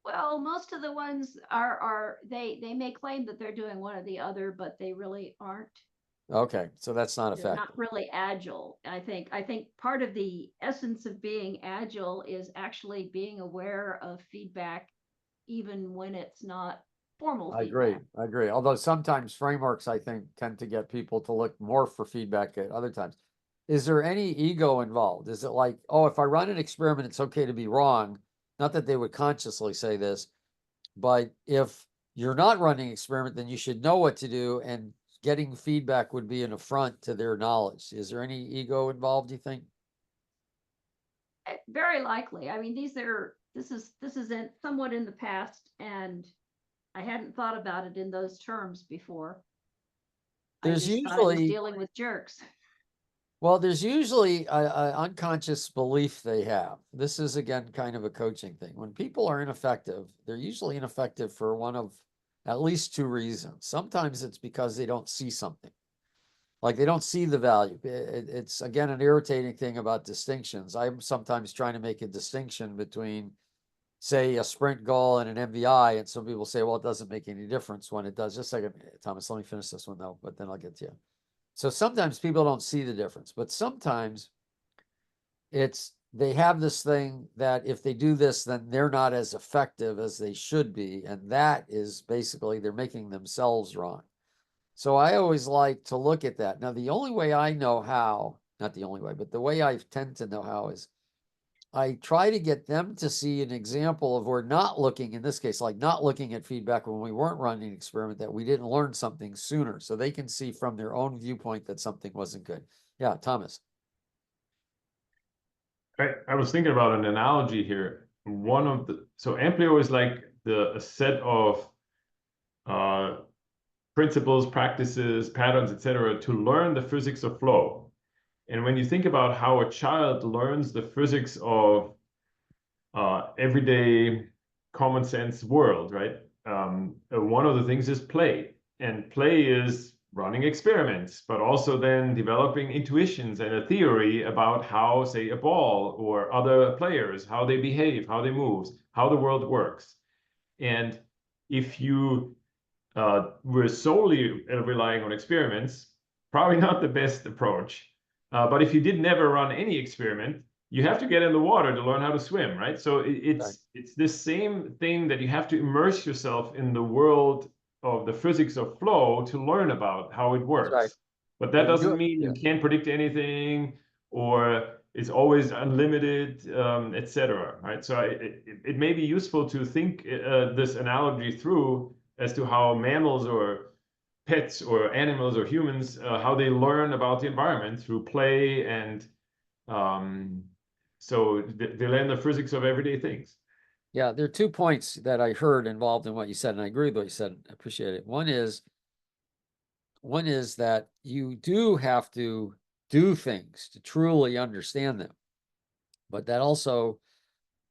Well, most of the ones are they may claim that they're doing one or the other, but they really aren't. Okay, so that's not They're effective. not really agile. I think part of the essence of being agile is actually being aware of feedback even when it's not formal I agree. feedback. I agree. Although sometimes frameworks, I think, tend to get people to look more for feedback at other times. Is there any ego involved? Is it like, oh, if I run an experiment, it's okay to be wrong? Not that they would consciously say this, but if you're not running an experiment, then you should know what to do, and getting feedback would be an affront to their knowledge. Is there any ego involved, do you think? Very likely. I mean, this is somewhat in the past, and I hadn't thought about it in those terms before. I There's just thought I was usually dealing with jerks. Well, there's usually a unconscious belief they have. This is again kind of a coaching thing. When people are ineffective, they're usually ineffective for one of at least two reasons. Sometimes it's because they don't see something. Like they don't see the value. It's again an irritating thing about distinctions. I'm sometimes trying to make a distinction between, say, a sprint goal and an MVI, and some people say, well, it doesn't make any difference when it does. Just a second, Thomas, let me finish this one though, but then I'll get to you. So sometimes people don't see the difference, but sometimes they have this thing that if they do this, then they're not as effective as they should be. And that is basically they're making themselves wrong. So I always like to look at that. Now, the only way I know how, not the only way, but the way I tend to know how is I try to get them to see an example of we're not looking, in this case, like not looking at feedback when we weren't running an experiment, that we didn't learn something sooner. So they can see from their own viewpoint that something wasn't good. Yeah, Thomas. I was thinking about an analogy here. So Amplio is like a set of principles, practices, patterns, etc., to learn the physics of flow. And when you think about how a child learns the physics of everyday common sense world, right? One of the things is play, and play is running experiments, but also then developing intuitions and a theory about how, say, a ball or other players, how they behave, how they move, how the world works. And if you were solely relying on experiments, probably not the best approach. But if you did never run any experiment, you have to get in the water to learn how to swim, right? So it's this same thing that you have to immerse yourself in the world of the physics of flow to learn about how it works. Right. But that doesn't mean you can't predict anything or it's always unlimited, etc. Right? So it may be useful to think this analogy through as to how mammals or pets or animals or humans, how they learn about the environment through play, and so they learn the physics of everyday things. Yeah, there are 2 points that I heard involved in what you said, and I agree with what you said. I appreciate it. One is that you do have to do things to truly understand them, but that also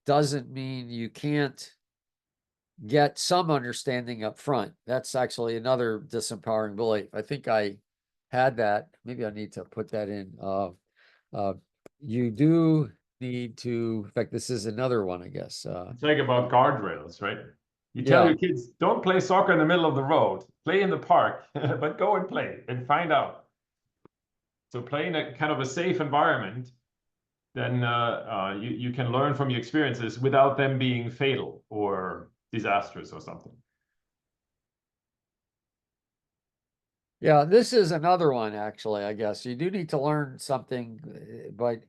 doesn't mean you can't get some understanding up front. That's actually another disempowering belief. I think I had that. Maybe I need to put that in. You do need to, in fact, this is another one, I guess. It's like about guardrails, right? You tell your kids, don't play soccer in the middle of the road, play in the park, but go and play and find out. So play in a kind of a safe environment, then you can learn from your experiences without them being fatal or disastrous or something. Yeah, this is another one, actually, I guess. You do need to learn something, but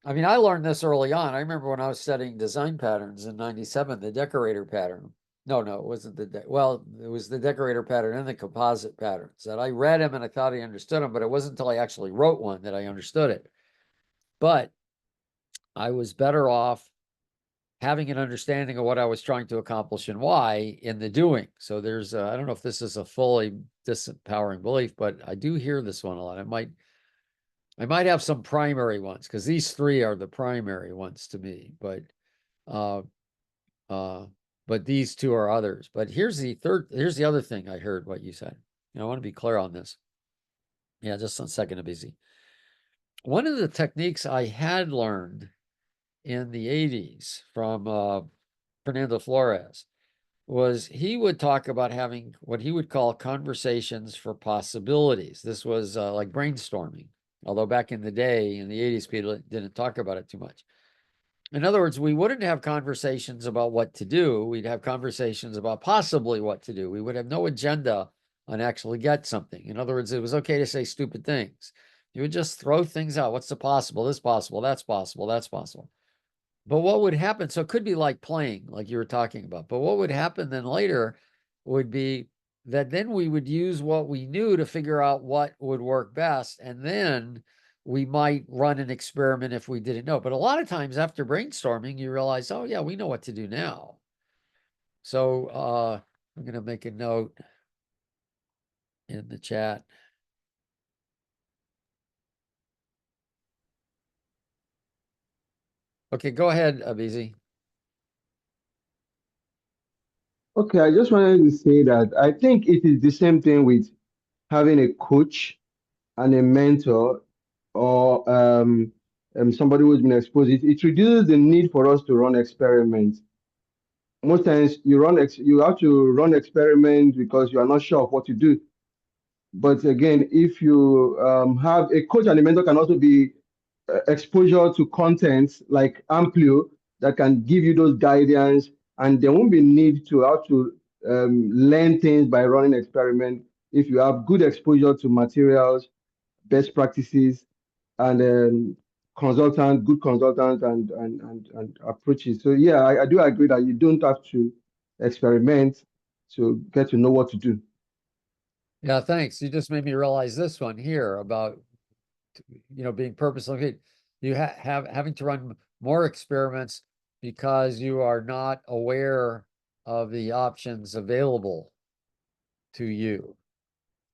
I mean, I learned this early on. I remember when I was studying design patterns in 97, the decorator pattern. No, it wasn't well, it was the decorator pattern and the composite patterns that I read them and I thought I understood them, but it wasn't until I actually wrote one that I understood it. But I was better off having an understanding of what I was trying to accomplish and why in the doing. So there's, I don't know if this is a fully disempowering belief, but I do hear this one a lot. I might have some primary ones because these 3 are the primary ones to me, but these 2 are others. But here's the other thing I heard what you said. I want to be clear on this. Yeah, just a second, Abizi. One of the techniques I had learned in the 80s from Fernando Flores was he would talk about having what he would call conversations for possibilities. This was like brainstorming, although back in the day, in the 80s, people didn't talk about it too much. In other words, we wouldn't have conversations about what to do. We'd have conversations about possibly what to do. We would have no agenda on actually get something. In other words, it was okay to say stupid things. You would just throw things out. What's the possible? This possible, that's possible, that's possible. But what would happen? So it could be like playing, like you were talking about. But what would happen then later would be that then we would use what we knew to figure out what would work best. And then we might run an experiment if we didn't know. But a lot of times after brainstorming, you realize, oh, yeah, we know what to do now. So I'm going to make a note in the chat. Okay, go ahead, Abizi. Okay, I just wanted to say that I think it is the same thing with having a coach and a mentor or somebody who's been exposed, it reduces the need for us to run experiments. Most times you have to run experiments because you are not sure of what to do. But again, if you have a coach and a mentor, can also be exposure to content like Amplio that can give you those guidance, and there won't be need to have to learn things by running experiment if you have good exposure to materials, best practices, and good consultants and approaches. So yeah, I do agree that you don't have to experiment to get to know what to do. Yeah, thanks. You just made me realize this one here about, being purposely. You having to run more experiments because you are not aware of the options available to you.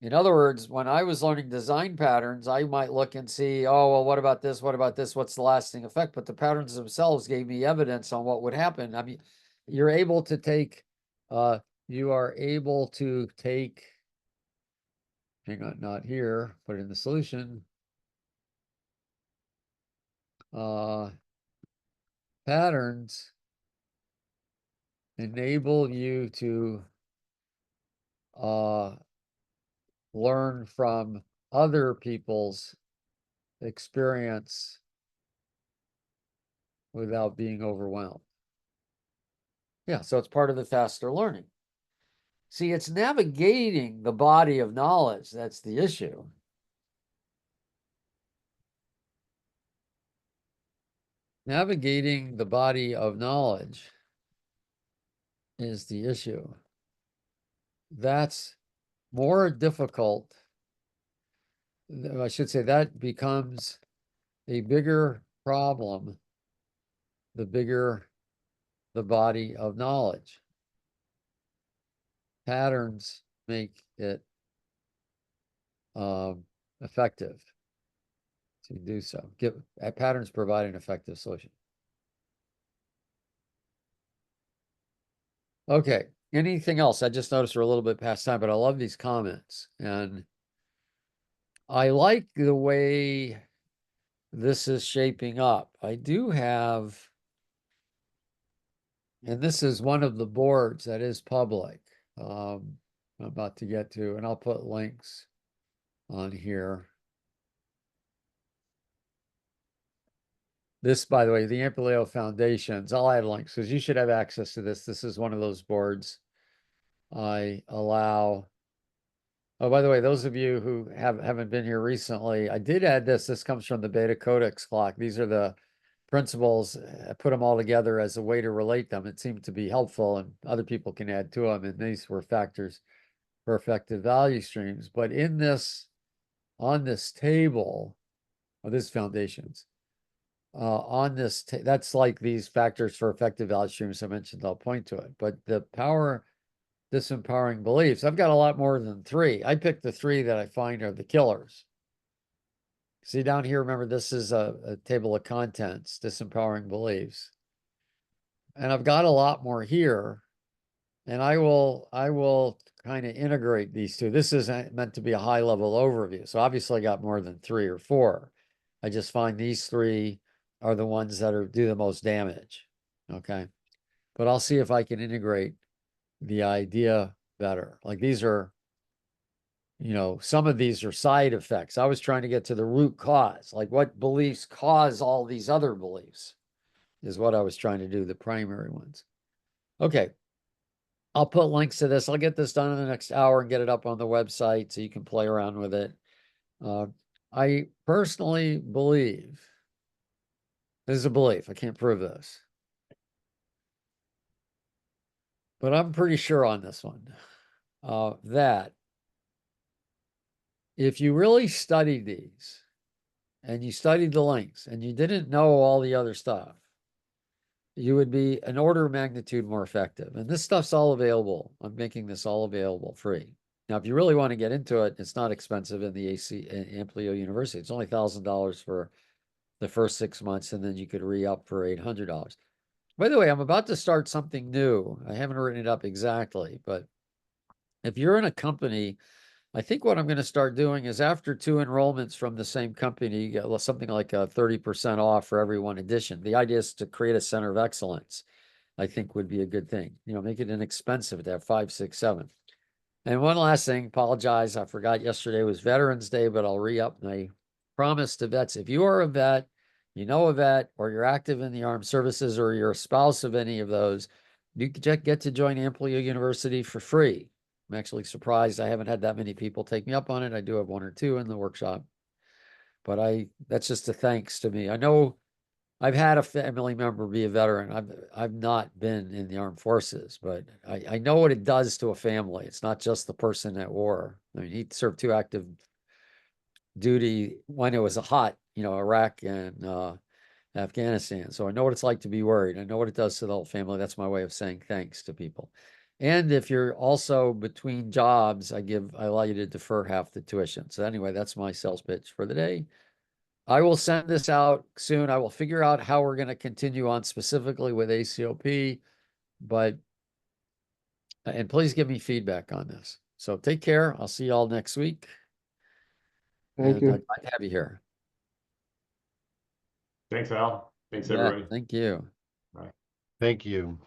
In other words, when I was learning design patterns, I might look and see, oh, well, what about this? What about this? What's the lasting effect? But the patterns themselves gave me evidence on what would happen. I mean, you're able to take, you are able to take, hang on, not here, put in the solution. Patterns enable you to learn from other people's experience without being overwhelmed. Yeah, so it's part of the faster learning. See, it's navigating the body of knowledge that's the issue. Navigating the body of knowledge is the issue. That's more difficult. I should say that becomes a bigger problem the bigger the body of knowledge. Patterns make it effective to do so. Patterns provide an effective solution. Okay, anything else? I just noticed we're a little bit past time, but I love these comments. And I like the way this is shaping up. I do have, and this is one of the boards that is public. I'm about to get to, and I'll put links on here. This, by the way, the Ampelio Foundations, I'll add links because you should have access to this. This is one of those boards I allow. Oh, by the way, those of you who haven't been here recently, I did add this. This comes from the Beta Codex clock. These are the principles. I put them all together as a way to relate them. It seemed to be helpful, and other people can add to them. And these were factors for effective value streams. But in this, on this table, this foundations, on this, that's like these factors for effective value streams I mentioned. I'll point to it. But the power disempowering beliefs, I've got a lot more than 3. I picked the 3 that I find are the killers. See down here, remember, this is a table of contents, disempowering beliefs. And I've got a lot more here. And I will kind of integrate these two. This is meant to be a high level overview. So obviously I got more than 3 or 4. I just find these 3 are the ones that do the most damage. Okay. But I'll see if I can integrate the idea better. Like these are, some of these are side effects. I was trying to get to the root cause, like what beliefs cause all these other beliefs is what I was trying to do, the primary ones. Okay. I'll put links to this. I'll get this done in the next hour and get it up on the website so you can play around with it. I personally believe, this is a belief, I can't prove this, but I'm pretty sure on this one, that if you really studied these and you studied the links and you didn't know all the other stuff, you would be an order of magnitude more effective. And this stuff's all available. I'm making this all available free. Now, if you really want to get into it, it's not expensive in the Amplio University. It's only $1,000 for the first 6 months, and then you could re-up for $800. By the way, I'm about to start something new. I haven't written it up exactly, but if you're in a company I think what I'm going to start doing is after 2 enrollments from the same company, you get something like a 30% off for every one edition. The idea is to create a center of excellence. I think would be a good thing. You know, make it inexpensive to have 5, 6, 7. And one last thing, apologize. I forgot yesterday was Veterans Day, but I'll re-up my promise to vets. If you are a vet, you know a vet, or you're active in the armed services, or you're a spouse of any of those, you get to join Amplio University for free. I'm actually surprised I haven't had that many people take me up on it. I do have 1 or 2 in the workshop, but that's just a thanks to me. I know I've had a family member be a veteran. I've not been in the armed forces, but I know what it does to a family. It's not just the person at war. I mean, he served 2 active duty when it was a hot, Iraq and Afghanistan. So I know what it's like to be worried. I know what it does to the whole family. That's my way of saying thanks to people. And if you're also between jobs, I allow you to defer half the tuition. So anyway, that's my sales pitch for the day. I will send this out soon. I will figure out how we're going to continue on specifically with ACOP, and please give me feedback on this. So take care. I'll see you all next week. Thank And you. glad to have you here. Thanks, Al. Thanks, Yeah, everybody. thank you. Bye. Thank you.